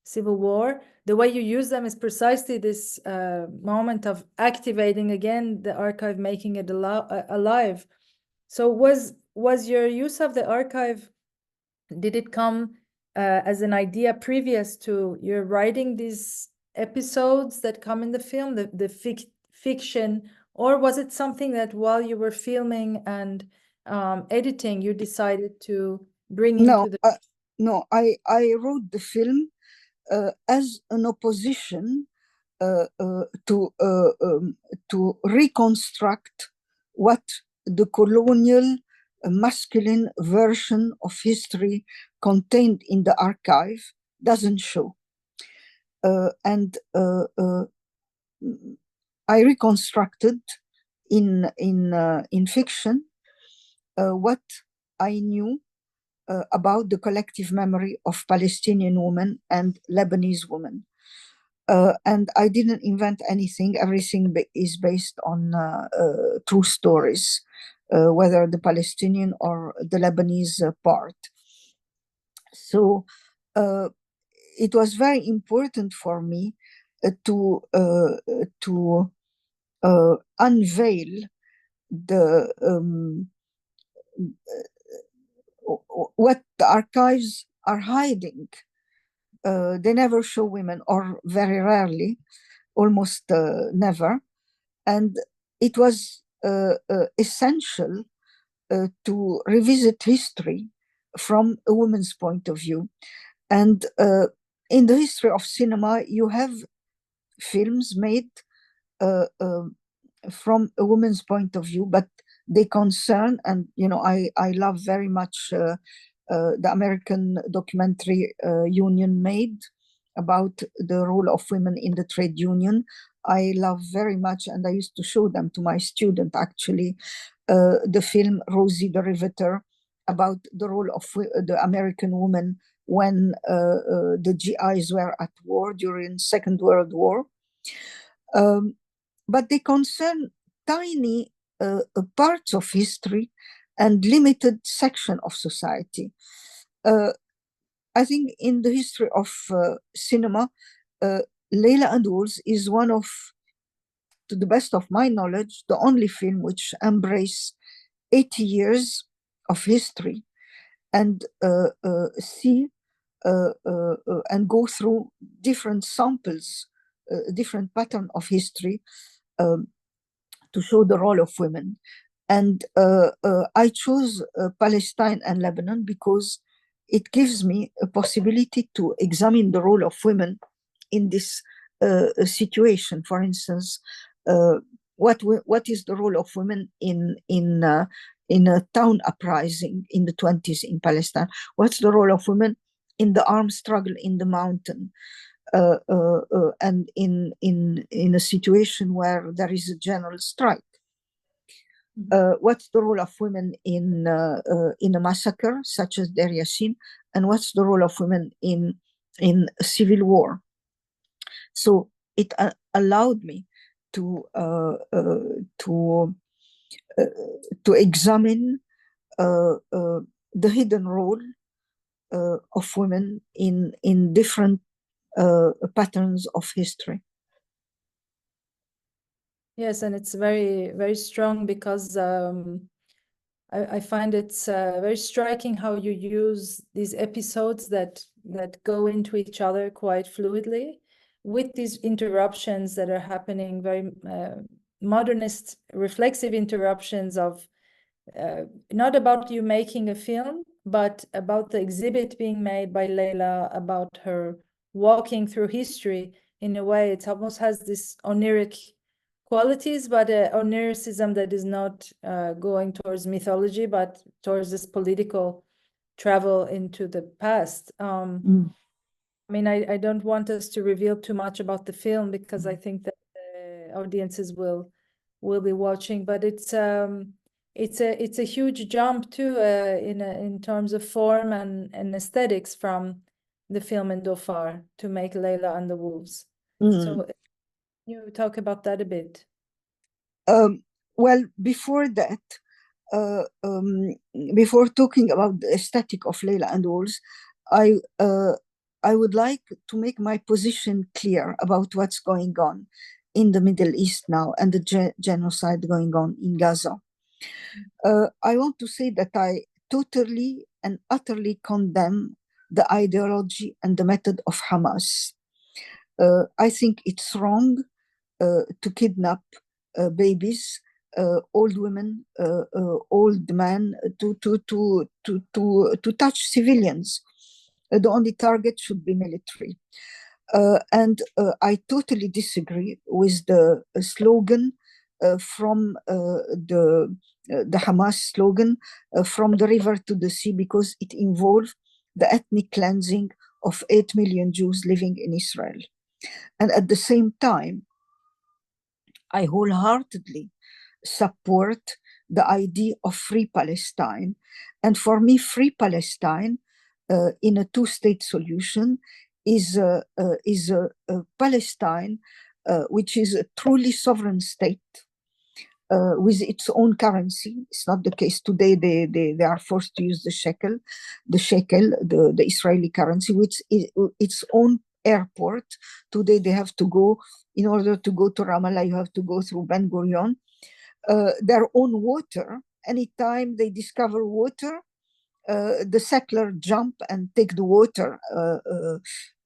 civil war, the way you use them is precisely this moment of activating again the archive, making it alive. So was your use of the archive, did it come as an idea previous to your writing these episodes that come in the film, the fiction, or was it something that while you were filming and editing, you decided to bring into the... No, I wrote the film as an opposition to reconstruct what the colonial masculine version of history contained in the archive doesn't show. And I reconstructed in fiction what I knew about the collective memory of Palestinian women and Lebanese women. And I didn't invent anything. Everything is based on true stories. whether the Palestinian or the Lebanese part. So it was very important for me to unveil what the archives are hiding. They never show women, or very rarely, almost never. And it was essential to revisit history from a woman's point of view. And in the history of cinema, you have films made from a woman's point of view, but they concern, and I love very much the American documentary Union made about the role of women in the trade union. I love very much, and I used to show them to my student actually, the film Rosie the Riveter, about the role of the American woman when the GIs were at war during Second World War. But they concern tiny parts of history and limited section of society. I think in the history of cinema, Leila and Wolves is one of, to the best of my knowledge, the only film which embrace 80 years of history and see and go through different samples, different pattern of history to show the role of women. And I chose Palestine and Lebanon because it gives me a possibility to examine the role of women in this situation. For instance, what is the role of women in a town uprising in the 20s in Palestine? What's the role of women in the armed struggle in the mountain? And in a situation where there is a general strike. What's the role of women in a massacre such as Deir Yassin, and what's the role of women in a civil war? So it allowed me to examine the hidden role of women in different patterns of history. Yes, and it's very, very strong because I find it's very striking how you use these episodes that go into each other quite fluidly, with these interruptions that are happening, very modernist, reflexive interruptions of not about you making a film, but about the exhibit being made by Leila, about her walking through history in a way. It almost has this oniric qualities, but oniricism that is not going towards mythology, but towards this political travel into the past. I mean, I don't want us to reveal too much about the film because I think that audiences will be watching, but it's a huge jump too in terms of form and aesthetics from the film Endofar to make Leila and the Wolves. So you talk about that a bit. Well, before that, before talking about the aesthetic of Leila and Wolves, I would like to make my position clear about what's going on in the Middle East now and the genocide going on in Gaza. I want to say that I totally and utterly condemn the ideology and the method of Hamas. I think it's wrong to kidnap babies, old women, old men, to touch civilians. The only target should be military. And I totally disagree with the slogan from the Hamas slogan, from the river to the sea, because it involves the ethnic cleansing of 8 million Jews living in Israel. And at the same time, I wholeheartedly support the idea of free Palestine. And for me, free Palestine in a two-state solution is a Palestine which is a truly sovereign state, with its own currency. It's not the case today. They are forced to use the shekel, the Israeli currency, which is its own airport. Today they have to go, in order to go to Ramallah, you have to go through Ben Gurion. Their own water. Anytime they discover water, the settler jump and take the water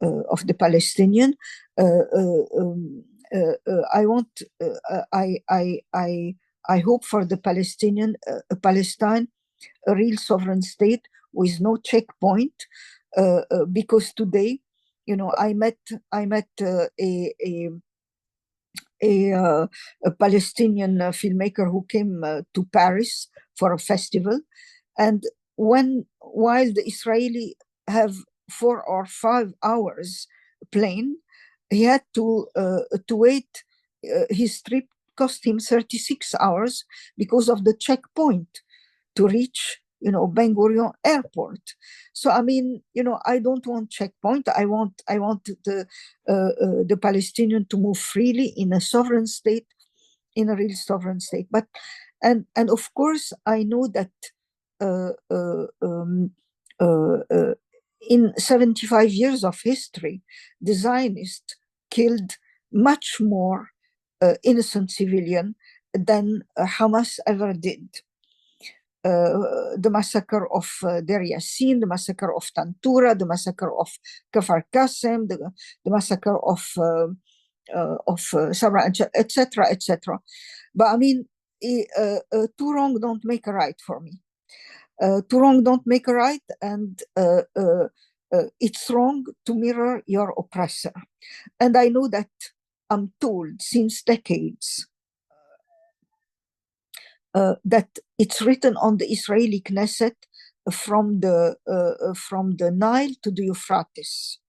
of the Palestinian. I hope for the Palestinian, Palestine, a real sovereign state with no checkpoint, because today, you know, I met a Palestinian filmmaker who came to Paris for a festival, and while the Israeli have 4 or 5 hours plane, he had to wait. His trip cost him 36 hours because of the checkpoint to reach, you know, Ben Gurion airport. So I mean, you know, I don't want checkpoint. I want the Palestinian to move freely in a sovereign state, in a real sovereign state. But and of course I know that in 75 years of history, the Zionists killed much more innocent civilian than Hamas ever did. The massacre of Deir Yassin, the massacre of Tantura, the massacre of Kafar Qasem, the massacre of Sabra, etc., etc. But I mean, too wrong don't make a right for me. Too wrong don't make a right, and it's wrong to mirror your oppressor. And I know that I'm told since decades that it's written on the Israeli Knesset from the Nile to the Euphrates.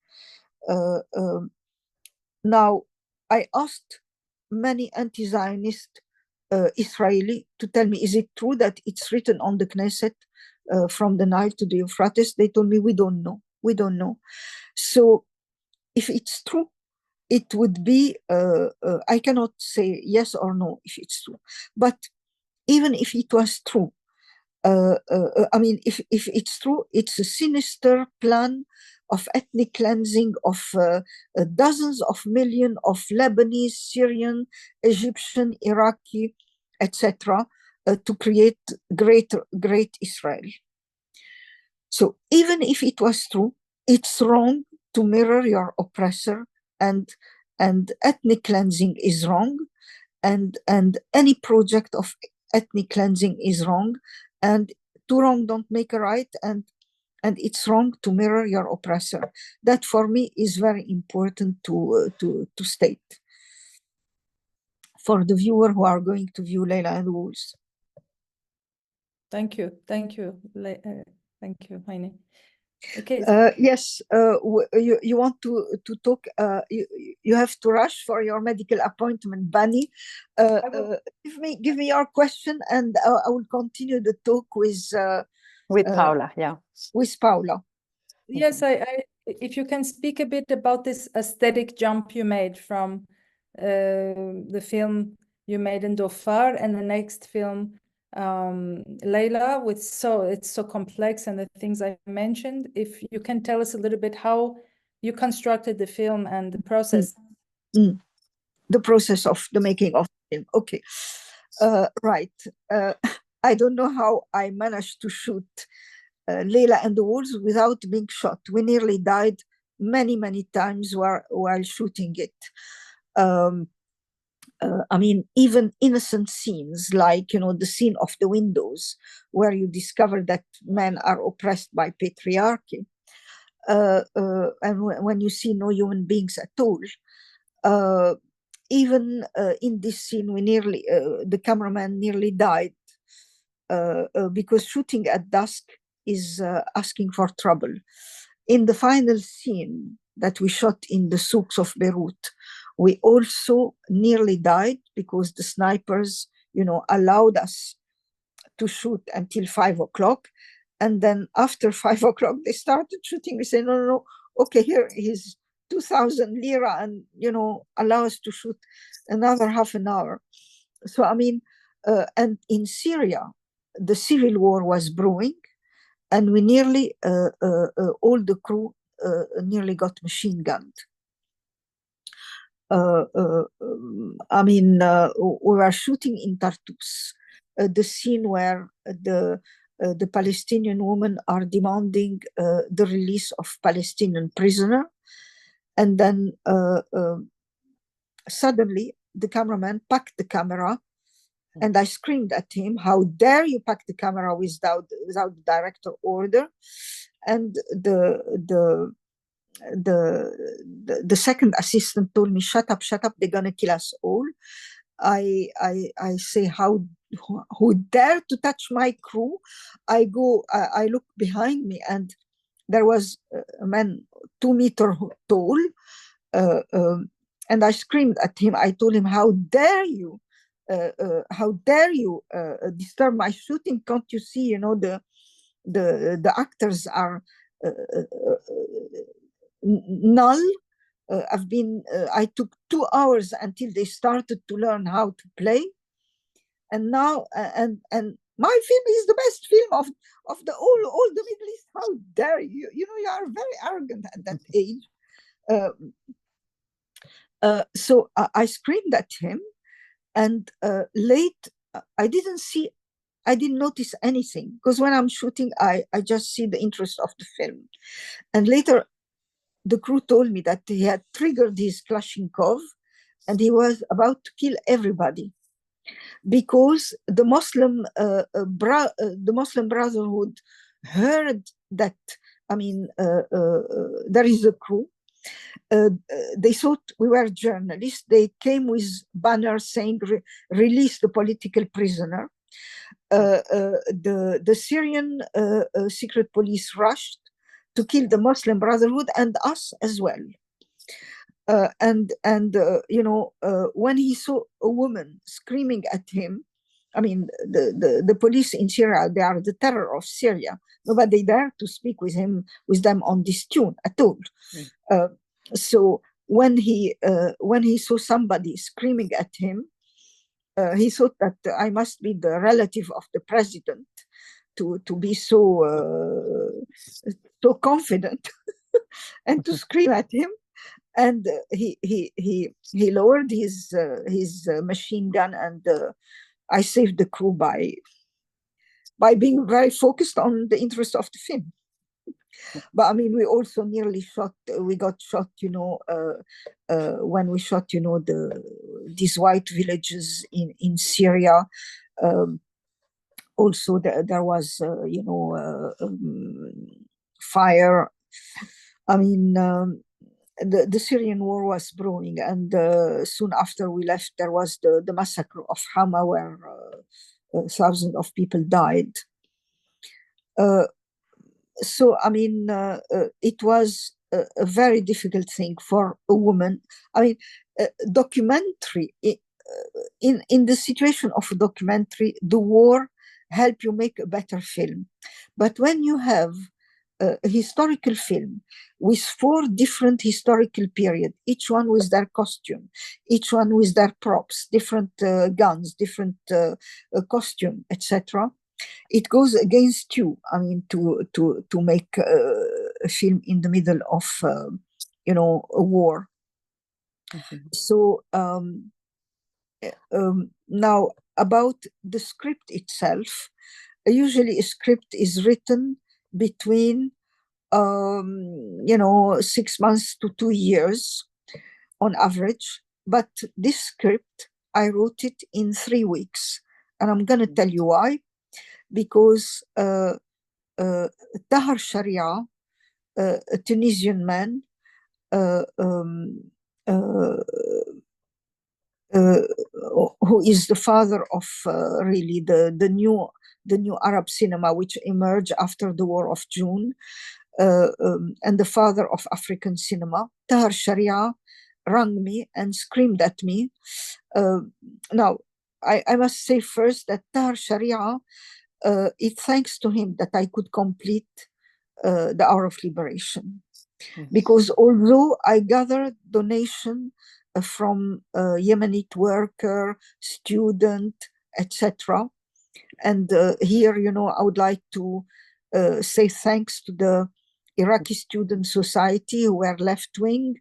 Now, I asked many anti-Zionist Israeli to tell me, is it true that it's written on the Knesset from the Nile to the Euphrates? They told me, we don't know. We don't know. So if it's true, it would be, I cannot say yes or no if it's true. But even if it was true, I mean, if it's true, it's a sinister plan of ethnic cleansing of dozens of millions of Lebanese, Syrian, Egyptian, Iraqi, etc., to create great Israel. So even if it was true, it's wrong to mirror your oppressor, and ethnic cleansing is wrong, and any project of ethnic cleansing is wrong, and too wrong don't make a right, and it's wrong to mirror your oppressor. That for me is very important to state for the viewer who are going to view Leila and the Wolves. Thank you, thank you, Heiny. Okay. Yes, you want to talk? You have to rush for your medical appointment, Bani. Give me your question, and I will continue the talk with Paula. Yeah, with Paula. Yes, if you can speak a bit about this aesthetic jump you made from the film you made in Dhofar and the next film, Leila, it's so complex, and the things I mentioned. If you can tell us a little bit how you constructed the film and the process. The process of the making of the film. Okay, right. I don't know how I managed to shoot Leila and the Wolves without being shot. We nearly died many times while shooting it. I mean, even innocent scenes like, you know, the scene of the windows where you discover that men are oppressed by patriarchy, and when you see no human beings at all. Even in this scene, we nearly, the cameraman nearly died because shooting at dusk is asking for trouble. In the final scene that we shot in the souks of Beirut, we also nearly died because the snipers, you know, allowed us to shoot until 5 o'clock. And then after 5 o'clock, they started shooting. We said, no, okay, here is 2,000 lira, and, you know, allow us to shoot another half an hour. So, I mean, And in Syria, the civil war was brewing, and we nearly, all the crew nearly got machine gunned. I mean, we were shooting in Tartus, the scene where the Palestinian women are demanding the release of Palestinian prisoner, and then suddenly the cameraman packed the camera, and I screamed at him, "How dare you pack the camera without director order?" And the second assistant told me, shut up, they're gonna kill us all. I say, who dare to touch my crew? I look behind me, and there was a man 2 meters tall, and I screamed at him. I told him, how dare you disturb my shooting? Can't you see, you know, the actors are null. I took 2 hours until they started to learn how to play, and now and my film is the best film of the all the Middle East. How dare you? You know, you are very arrogant at that age. So I screamed at him, and late I didn't notice anything, because when I'm shooting, I just see the interest of the film. And later, the crew told me that he had triggered his Kalashnikov, and he was about to kill everybody, because the Muslim Brotherhood heard that. I mean, there is a crew. They thought we were journalists. They came with banners saying, "Release the political prisoner." The Syrian secret police rushed to kill the Muslim Brotherhood and us as well. You know, when he saw a woman screaming at him, I mean, the police in Syria, they are the terror of Syria. Nobody dared to speak with them on this tune at all. So when he saw somebody screaming at him, he thought that I must be the relative of the president to be so confident and to scream at him. And he lowered his machine gun, and I saved the crew by being very focused on the interest of the film. But I mean, we also nearly got shot, you know, when we shot, you know, these white villages in Syria. Also, there was, you know, fire. I mean, the Syrian war was brewing, and soon after we left, there was the massacre of Hama, where thousands of people died. So, I mean, it was a very difficult thing for a woman. I mean, documentary, in the situation of a documentary, the war help you make a better film. But when you have a historical film with 4 different historical periods, each one with their costume, each one with their props, different guns, different costume, etc., it goes against you. I mean, to make a film in the middle of you know, a war. So now about the script itself, usually a script is written between you know, 6 months to 2 years on average, but this script I wrote it in 3 weeks, and I'm gonna tell you why. Because Tahar Sharia, a Tunisian man, who is the father of really the new Arab cinema, which emerged after the War of June, and the father of African cinema, Tahar Sharia, rang me and screamed at me. Now, I must say first that Tahar Sharia, it's thanks to him that I could complete the Hour of Liberation. Because although I gathered donation from Yemenite worker, student, etc. And here, I would like to say thanks to the Iraqi Student Society, who were left-wing,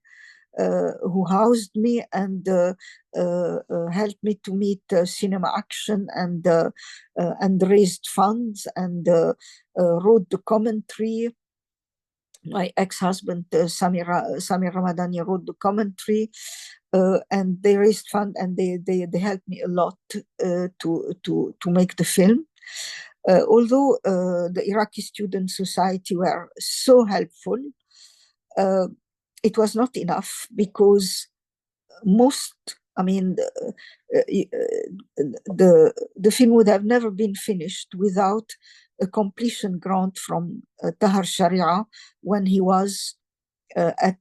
who housed me and helped me to meet Cinema Action and raised funds and wrote the commentary. My ex-husband Samir Ramadani wrote the commentary, and they raised funds and they helped me a lot to make the film. Although the Iraqi Student Society were so helpful, it was not enough, because the film would have never been finished without a completion grant from Tahar Sharia when he was at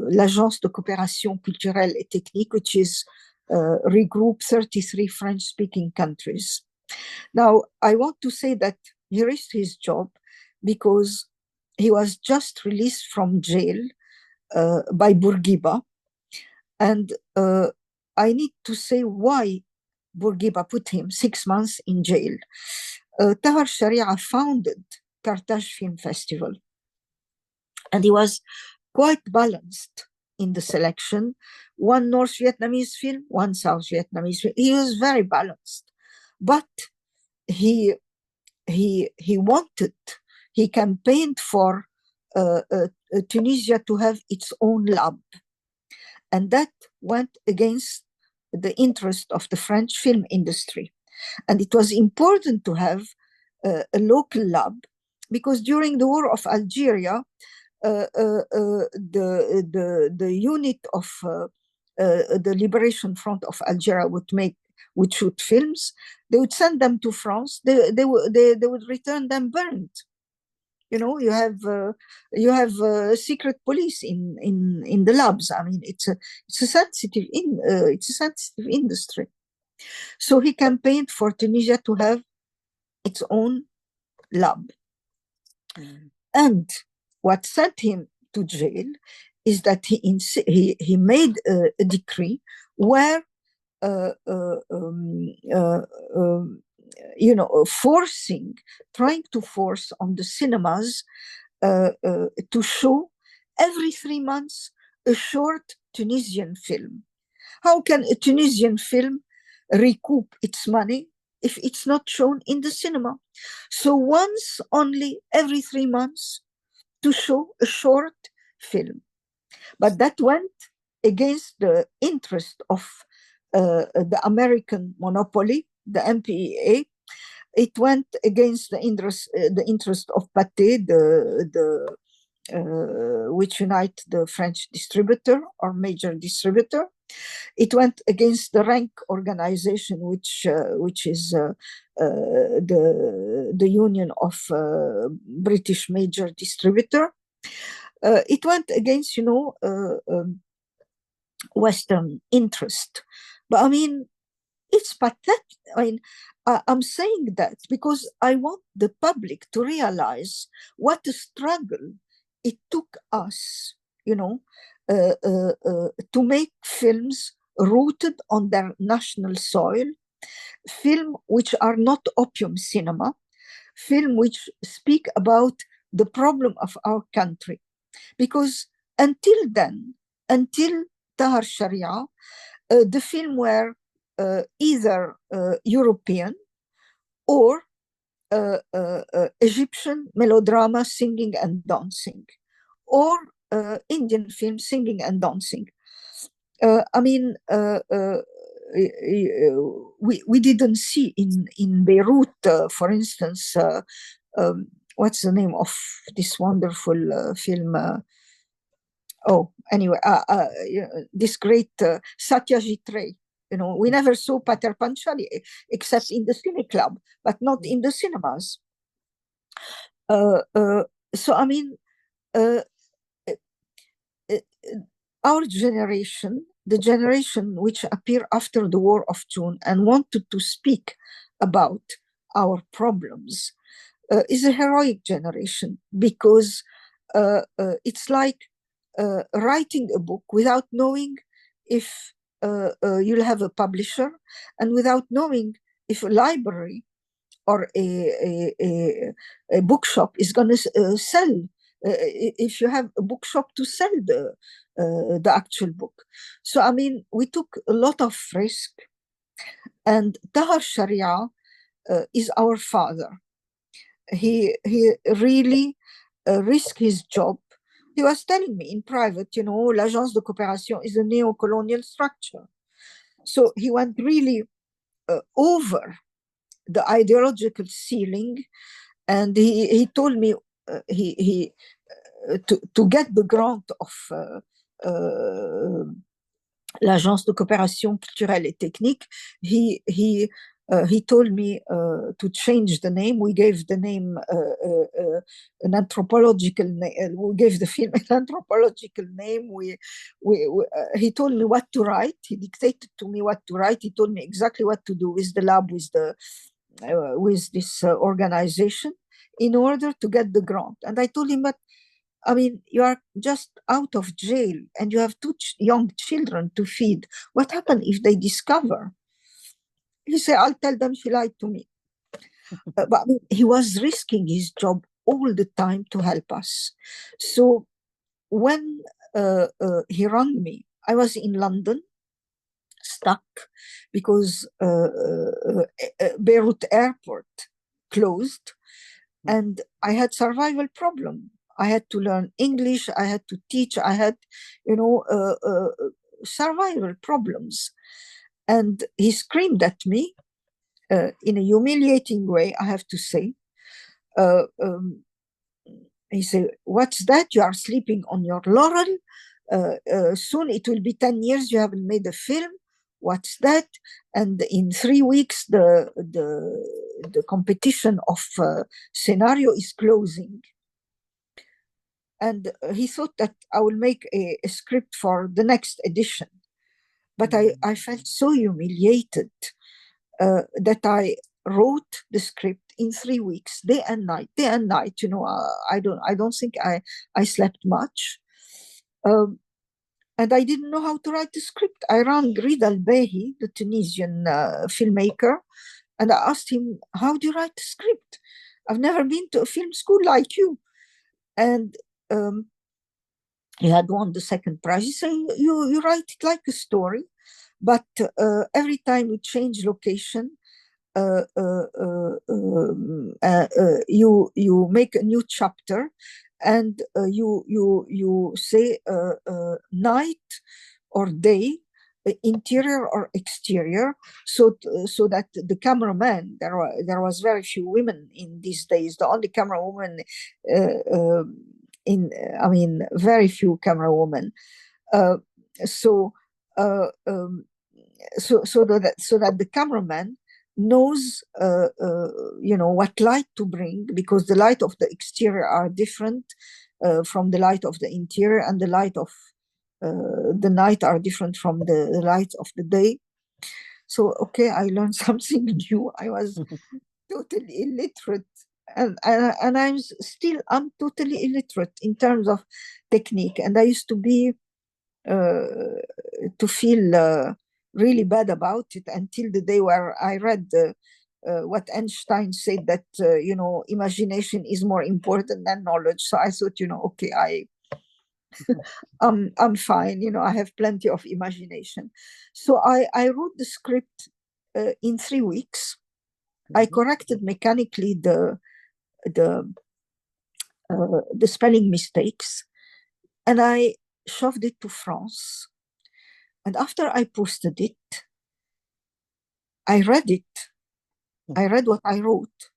l'Agence de coopération culturelle et technique, which is regroup 33 French-speaking countries. Now, I want to say that he risked his job because he was just released from jail by Bourguiba. And I need to say why Bourguiba put him 6 months in jail. Tahar Sharia founded Carthage Film Festival, and he was quite balanced in the selection. One North Vietnamese film, one South Vietnamese film. He was very balanced, but he campaigned for Tunisia to have its own lab, and that went against the interest of the French film industry. And it was important to have a local lab, because during the war of Algeria, the unit of the Liberation Front of Algeria would shoot films. They would send them to France. They would return them burned. You have secret police in the labs. I mean, it's a sensitive industry. So he campaigned for Tunisia to have its own lab. And what sent him to jail is that he made a decree where trying to force on the cinemas to show every 3 months a short Tunisian film. How can a Tunisian film recoup its money if it's not shown in the cinema? So once only every 3 months to show a short film. But that went against the interest of the American monopoly, the MPEA. It went against the interest of Pathé, which unite the French distributor or major distributor. It went against the Rank organization, which is the union of British major distributor. It went against, Western interest. But I mean, it's pathetic. I mean, I'm saying that because I want the public to realize what a struggle it took us, to make films rooted on their national soil, film which are not opium cinema, film which speak about the problem of our country. Because until then, until Tahar Sharia, the film were either European or Egyptian melodrama, singing and dancing, or Indian film, singing and dancing. We didn't see in Beirut, for instance, what's the name of this wonderful film? This great Satyajit Ray. We never saw Pater Panchali except in the cine club, but not in the cinemas. So I mean, our generation, the generation which appeared after the War of June and wanted to speak about our problems, is a heroic generation, because it's like writing a book without knowing if you'll have a publisher, and without knowing if a library or a bookshop is going to sell, if you have a bookshop to sell the actual book. So, I mean, we took a lot of risk, and Tahar Sharia is our father. He really risked his job. He was telling me in private, you know, l'agence de coopération is a neo-colonial structure. So he went really over the ideological ceiling, and he told me to get the grant of l'agence de coopération culturelle et technique. He told me to change the name. We gave the name an anthropological name. We gave the film an anthropological name. He told me what to write. He dictated to me what to write. He told me exactly what to do with the lab, with this organization, in order to get the grant. And I told him, but I mean, you are just out of jail and you have two young children to feed. What happens if they discover? He said, I'll tell them she lied to me. But I mean, he was risking his job all the time to help us. So when he rang me, I was in London, stuck, because Beirut airport closed, and I had survival problem. I had to learn English, I had to teach, I had, you know, survival problems. And he screamed at me in a humiliating way, I have to say. He said, what's that? You are sleeping on your laurel. Soon it will be 10 years you haven't made a film. What's that? And in 3 weeks, the competition of scenario is closing. And he thought that I will make a script for the next edition. But I felt so humiliated that I wrote the script in 3 weeks, day and night. You know, I don't think I slept much. And I didn't know how to write the script. I rang Rida Al-Bahi, the Tunisian filmmaker, and I asked him, how do you write the script? I've never been to a film school like you. And he had won the second prize. He said, you write it like a story, but every time you change location, you make a new chapter, and you say night or day, interior or exterior, so that the cameraman, there was very few women in these days. The only camera woman very few camera women. So that the cameraman knows, you know, what light to bring, because the light of the exterior are different from the light of the interior, and the light of the night are different from the light of the day. So, okay, I learned something new. I was totally illiterate, and I'm totally illiterate in terms of technique. And I used to be to feel really bad about it until the day where I read what Einstein said, that you know, imagination is more important than knowledge. So I thought, you know, okay, I'm fine, you know, I have plenty of imagination. So I wrote the script in 3 weeks. I corrected mechanically the spelling mistakes, and I shoved it to France. And after I posted it, I read it. I read what I wrote,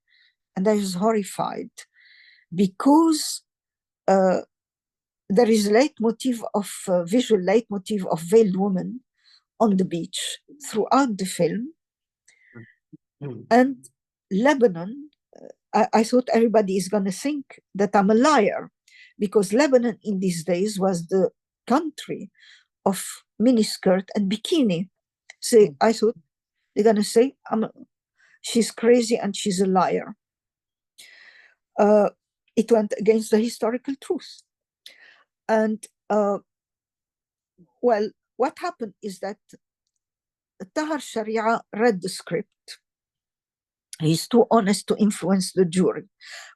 and I was horrified, because there is visual leitmotif of veiled women on the beach throughout the film. And Lebanon, I thought everybody is going to think that I'm a liar, because Lebanon in these days was the country of miniskirt and bikini. So I thought they're going to say she's crazy and she's a liar. It went against the historical truth. And well, what happened is that Tahar Sharia read the script. He's too honest to influence the jury,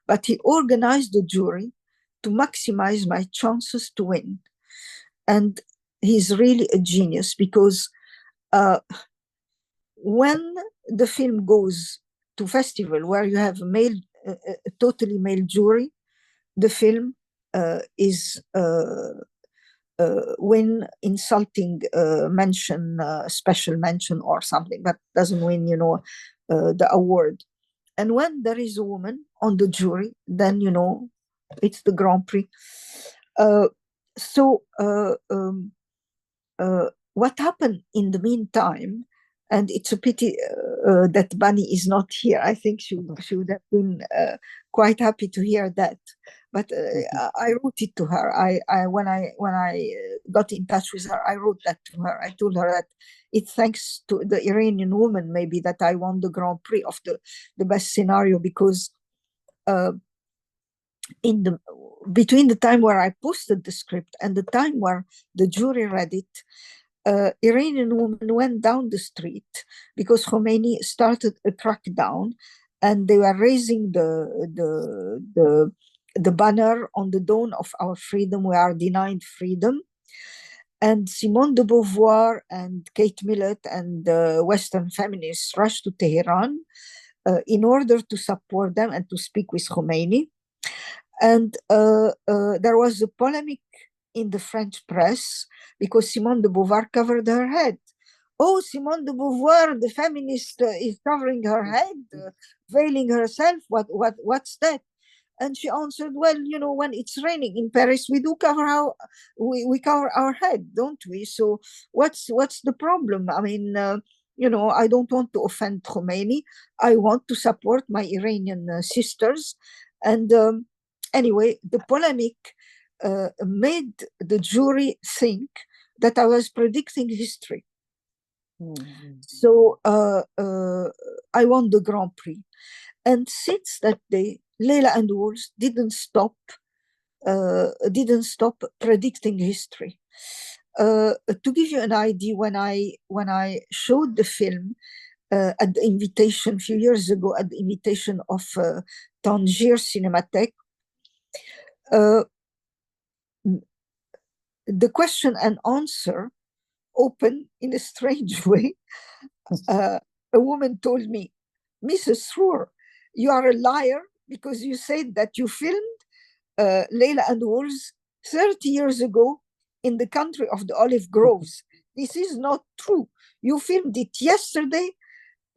but he organized the jury to maximize my chances to win. And he's really a genius, because when the film goes to festival where you have a totally male jury, the film is win insulting mention, special mention or something, but doesn't win, the award. And when there is a woman on the jury, then, it's the Grand Prix. So what happened in the meantime, and it's a pity that Bani is not here. I think she would have been quite happy to hear that. But I wrote it to her. When I got in touch with her, I wrote that to her. I told her that it's thanks to the Iranian woman, maybe, that I won the Grand Prix of the best scenario, because between the time where I posted the script and the time where the jury read it, Iranian women went down the street because Khomeini started a crackdown, and they were raising the banner on the dawn of our freedom. We are denied freedom. And Simone de Beauvoir and Kate Millett and Western feminists rushed to Tehran in order to support them and to speak with Khomeini. And there was a polemic in the French press because Simone de Beauvoir covered her head. Oh, Simone de Beauvoir, the feminist, is covering her head, veiling herself. What's that? And she answered, well, when it's raining in Paris, we do cover we cover our head, don't we? So what's the problem? I mean, I don't want to offend Khomeini. I want to support my Iranian sisters. And anyway, the polemic made the jury think that I was predicting history. So I won the Grand Prix. And since that day, Leila and Wolves didn't stop predicting history. To give you an idea, when I showed the film at the invitation a few years ago, at the invitation of Tangier Cinematheque, the question and answer opened in a strange way. A woman told me, Mrs. Srour, you are a liar because you said that you filmed Leila and Wolves 30 years ago in the country of the olive groves. This is not true. You filmed it yesterday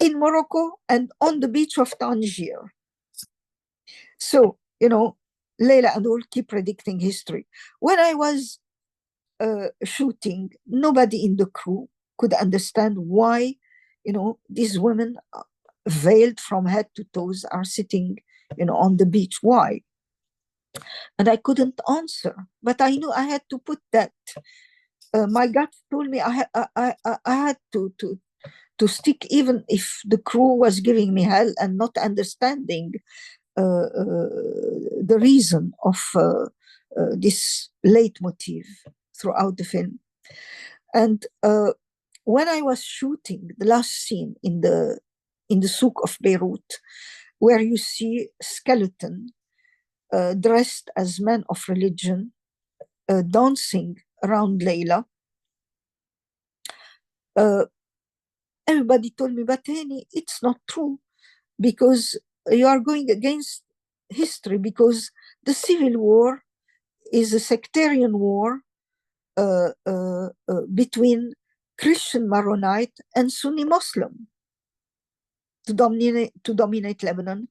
in Morocco and on the beach of Tangier. So, Leila and Wolves keep predicting history. When I was shooting, nobody in the crew could understand why, these women veiled from head to toes are sitting, on the beach. Why? And I couldn't answer, but I knew I had to put that. My gut told me I had to stick, even if the crew was giving me hell and not understanding the reason of this leitmotif throughout the film. And when I was shooting the last scene in the souk of Beirut, where you see skeleton dressed as men of religion dancing around Leila, everybody told me, but Heiny, it's not true, because you are going against history, because the civil war is a sectarian war between Christian Maronite and Sunni Muslim to dominate Lebanon.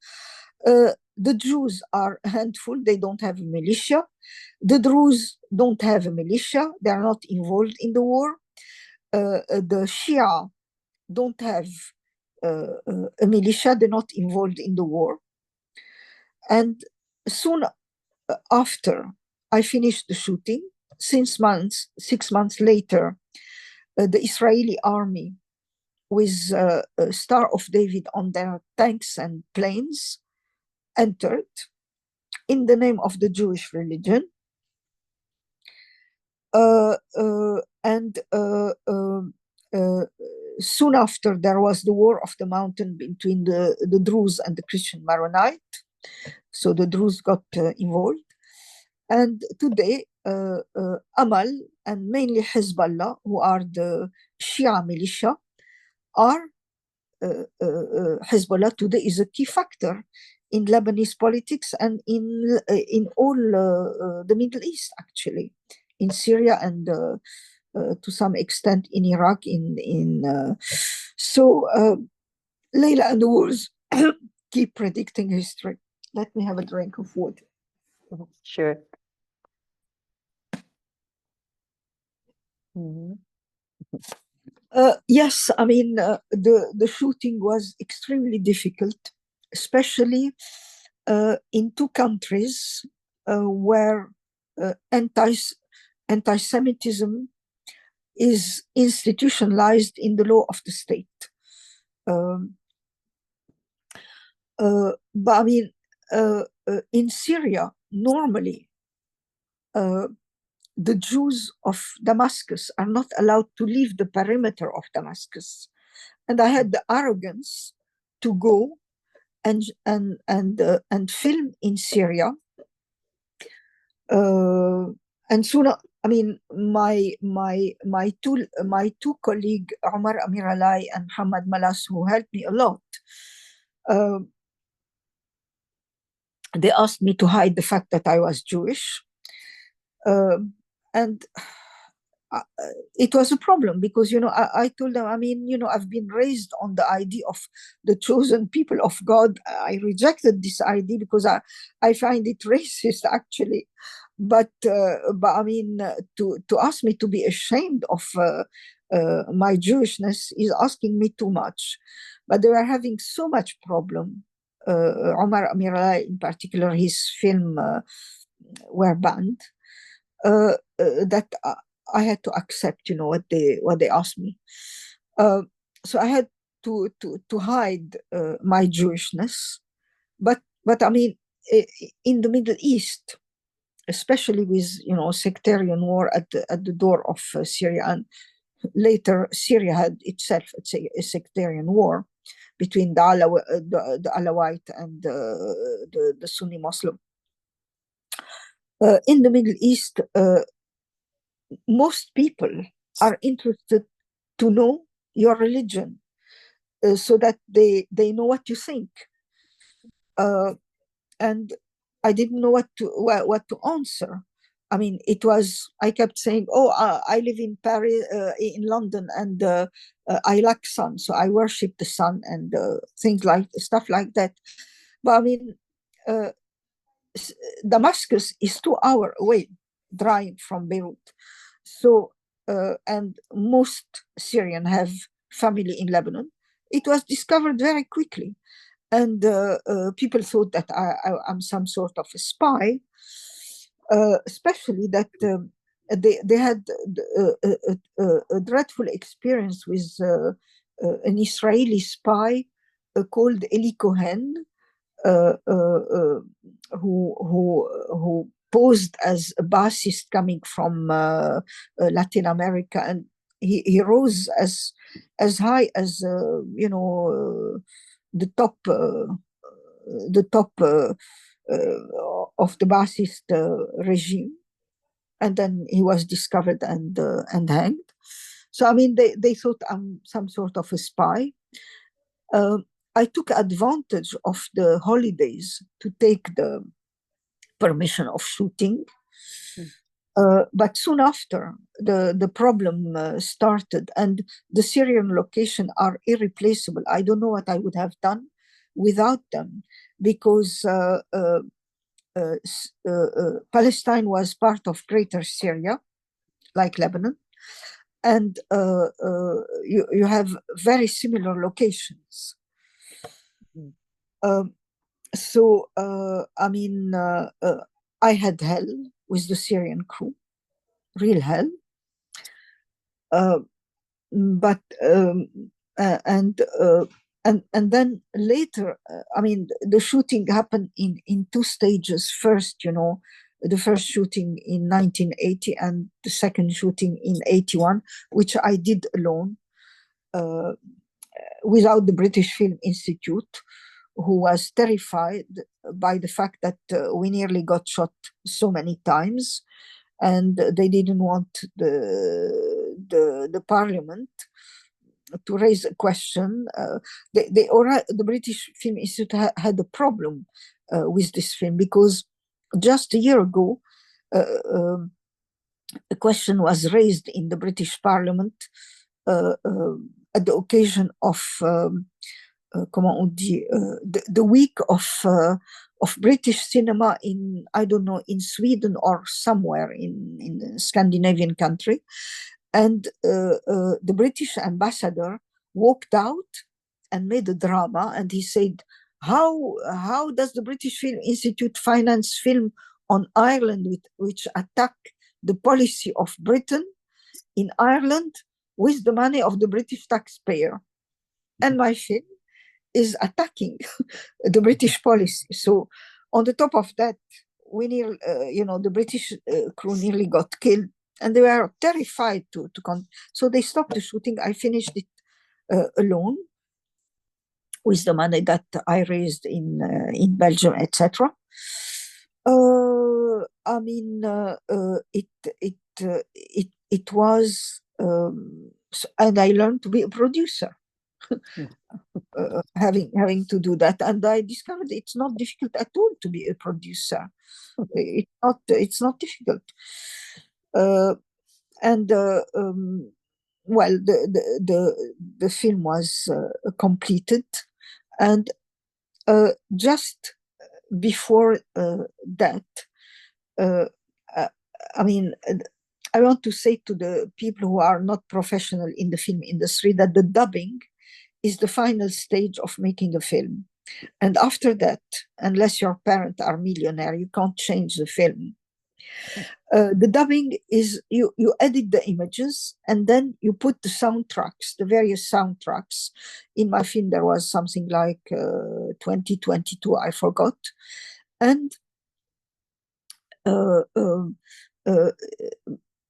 The Jews are a handful. They don't have a militia. The Druze don't have a militia. They are not involved in the war. The Shia don't have a militia. They're not involved in the war. And soon after I finished the shooting, 6 months later, the Israeli army with Star of David on their tanks and planes entered in the name of the Jewish religion. And soon after, there was the war of the mountain between the Druze and the Christian Maronite. So the Druze got involved. And today, Amal and mainly Hezbollah, who are the Shia militia, are Hezbollah today is a key factor in Lebanese politics and in all the Middle East, actually, in Syria and to some extent in Iraq. So Layla and the wars keep predicting history. Let me have a drink of water. Sure. Mm-hmm. Yes, I mean, the shooting was extremely difficult, especially in two countries where anti-Semitism is institutionalized in the law of the state. But I mean, in Syria, normally, the Jews of Damascus are not allowed to leave the perimeter of Damascus. And I had the arrogance to go and film in Syria. And soon, I mean, my two colleagues, Omar Amiralai and Hamad Malas, who helped me a lot, they asked me to hide the fact that I was Jewish. And it was a problem because, you know, I told them, I mean, you know, I've been raised on the idea of the chosen people of God. I rejected this idea because I find it racist, actually. But I mean, to ask me to be ashamed of my Jewishness is asking me too much. But they were having so much problem. Omar Amiralai, in particular, his film were banned. That I had to accept, you know, what they asked me. So I had to hide my Jewishness. But I mean, in the Middle East, especially with, you know, sectarian war at the door of Syria, and later Syria had itself a sectarian war between the Alawite and the Sunni Muslim. In the Middle East, most people are interested to know your religion so that they know what you think. And I didn't know what to answer. I mean, I kept saying, oh, I live in Paris, in London, and I like sun, so I worship the sun and stuff like that. But I mean, Damascus is 2 hours away, driving from Beirut. So, and most Syrians have family in Lebanon. It was discovered very quickly. And people thought that I'm some sort of a spy, especially that they had a dreadful experience with an Israeli spy called Eli Cohen, who posed as a bassist coming from Latin America, and he rose as high as you know, the top of the bassist regime, and then he was discovered and hanged. So I mean, they thought I'm some sort of a spy. I took advantage of the holidays to take the permission of shooting. But soon after, the problem started, and the Syrian locations are irreplaceable. I don't know what I would have done without them, because Palestine was part of Greater Syria, like Lebanon, and you have very similar locations. So, I mean, I had hell with the Syrian crew, real hell. But and then later, I mean, the shooting happened in two stages. First, you know, the first shooting in 1980 and the second shooting in 81, which I did alone. without the British Film Institute, who was terrified by the fact that we nearly got shot so many times, and they didn't want the parliament to raise a question. The British Film Institute had a problem with this film, because just a year ago, a question was raised in the British Parliament at the occasion of comment on dit, the week of British cinema in, I don't know, in Sweden or somewhere in a Scandinavian country. And the British ambassador walked out and made a drama, and he said, how does the British Film Institute finance film on Ireland which attack the policy of Britain in Ireland with the money of the British taxpayer? And my film is attacking the British policy. So on the top of that, we nearly, the British crew nearly got killed, and they were terrified so they stopped the shooting. I finished it alone with the money that I raised in Belgium, etc. I mean, it was, and I learned to be a producer. Having to do that, and I discovered it's not difficult at all to be a producer. It's not difficult, and well, the film was completed, and just before that, I mean, I want to say to the people who are not professional in the film industry that the dubbing is the final stage of making a film. And after that, unless your parents are millionaire, you can't change the film. The dubbing is you edit the images, and then you put the soundtracks, the various soundtracks. In my film, there was something like 2022, I forgot. And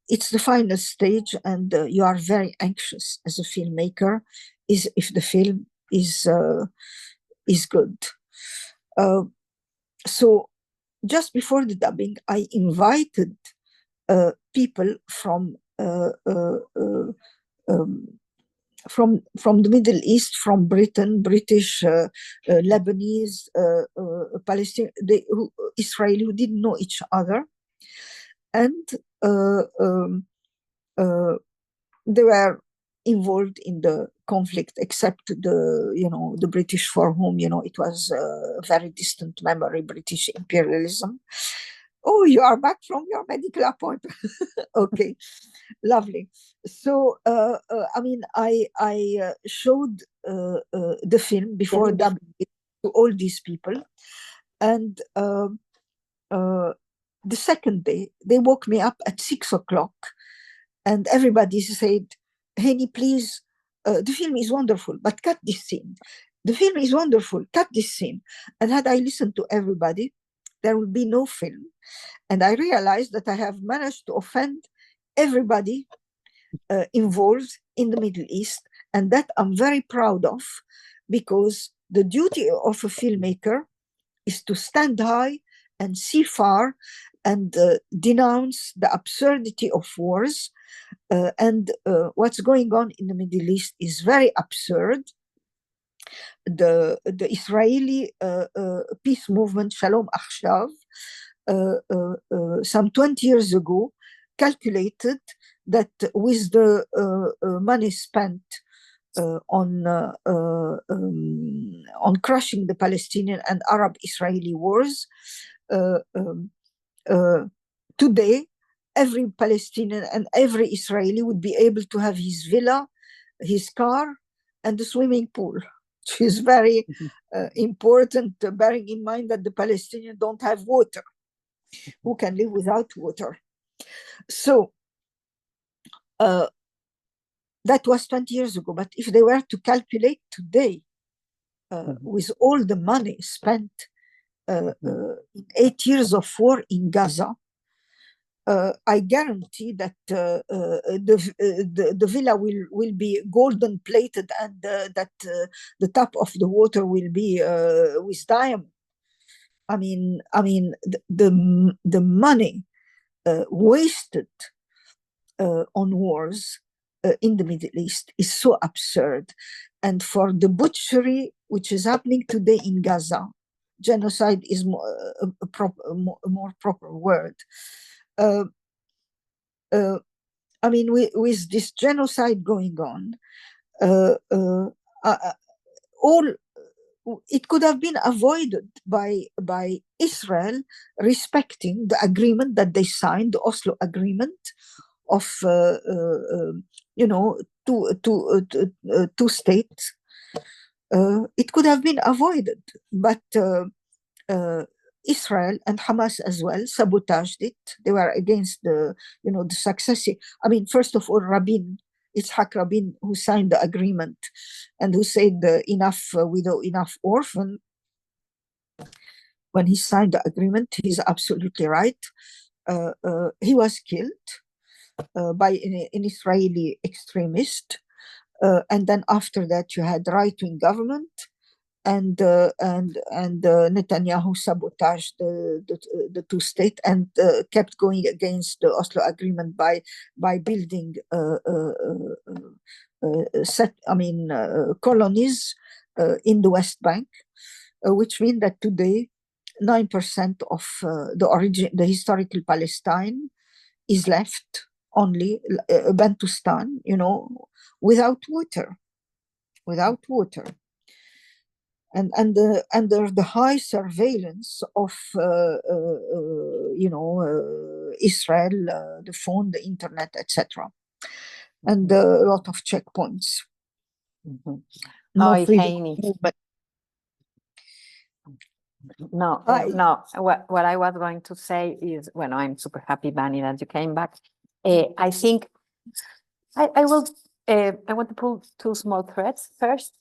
it's the final stage, and you are very anxious as a filmmaker if the film is good. So just before the dubbing, I invited people from the Middle East, from Britain, British, Lebanese, Palestinian, Israeli, who didn't know each other, and they were involved in the conflict, except the British, for whom it was a very distant memory, British imperialism. Oh, you are back from your medical appointment. Okay, lovely. So I mean, I showed the film before dubbing it to all these people, and the second day they woke me up at 6 o'clock, and everybody said, Heiny, please, the film is wonderful, but cut this scene. The film is wonderful, cut this scene. And had I listened to everybody, there would be no film. And I realized that I have managed to offend everybody involved in the Middle East, and that I'm very proud of, because the duty of a filmmaker is to stand high and see far, and denounce the absurdity of wars. And what's going on in the Middle East is very absurd. The Israeli peace movement, Shalom Achshav, some 20 years ago, calculated that with the money spent on crushing the Palestinian and Arab-Israeli wars, today, every Palestinian and every Israeli would be able to have his villa, his car, and the swimming pool, which is very important, bearing in mind that the Palestinians don't have water. Who can live without water? So that was 20 years ago. But if they were to calculate today, with all the money spent in 8 years of war in Gaza, I guarantee that the villa will be golden plated, and that the top of the water will be with diamond. I mean, the money wasted on wars in the Middle East is so absurd, and for the butchery which is happening today in Gaza, genocide is a more proper word. I mean, with this genocide going on, it could have been avoided by Israel respecting the agreement that they signed, the Oslo Agreement of two states. It could have been avoided, but Israel and Hamas as well sabotaged it. They were against the success. I mean, first of all, Yitzhak Rabin, who signed the agreement and who said enough widow, enough orphan. When he signed the agreement, he's absolutely right. He was killed by an Israeli extremist. And then after that, you had right-wing government, and Netanyahu sabotaged the two states and kept going against the Oslo Agreement by building colonies in the West Bank, which means that today 9% of the historical Palestine is left only Bantustan, without water. And under the high surveillance of Israel, the phone, the internet, etc., and a lot of checkpoints. Mm-hmm. No freedom of movement. No. What I was going to say is, well, I'm super happy, Bani, that you came back. I think I want to pull two small threads. First,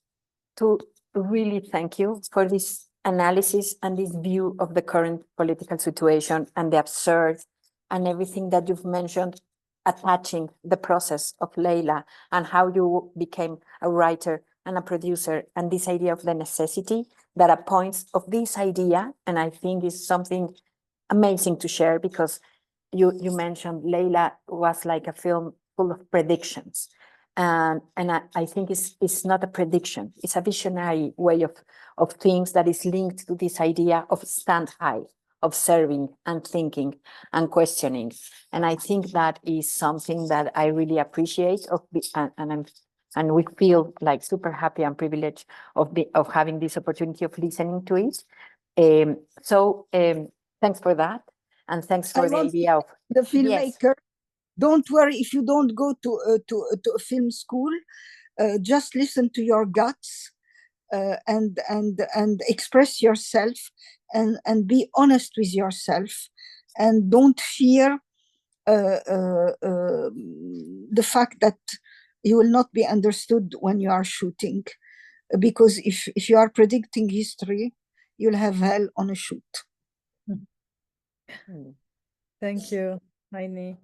to really thank you for this analysis and this view of the current political situation and the absurd and everything that you've mentioned, attaching the process of Leila and how you became a writer and a producer, and this idea of the necessity that a point of this idea, and I think is something amazing to share, because you mentioned Leila was like a film full of predictions. And I think it's not a prediction, it's a visionary way of things that is linked to this idea of stand high, observing and thinking and questioning. And I think that is something that I really appreciate and we feel like super happy and privileged of having this opportunity of listening to it. Thanks for that. And thanks for the idea of the filmmaker. Yes. Don't worry if you don't go to a film school. Just listen to your guts and express yourself and be honest with yourself, and don't fear the fact that you will not be understood when you are shooting, because if you are predicting history, you'll have hell on a shoot. Thank you, Heiny.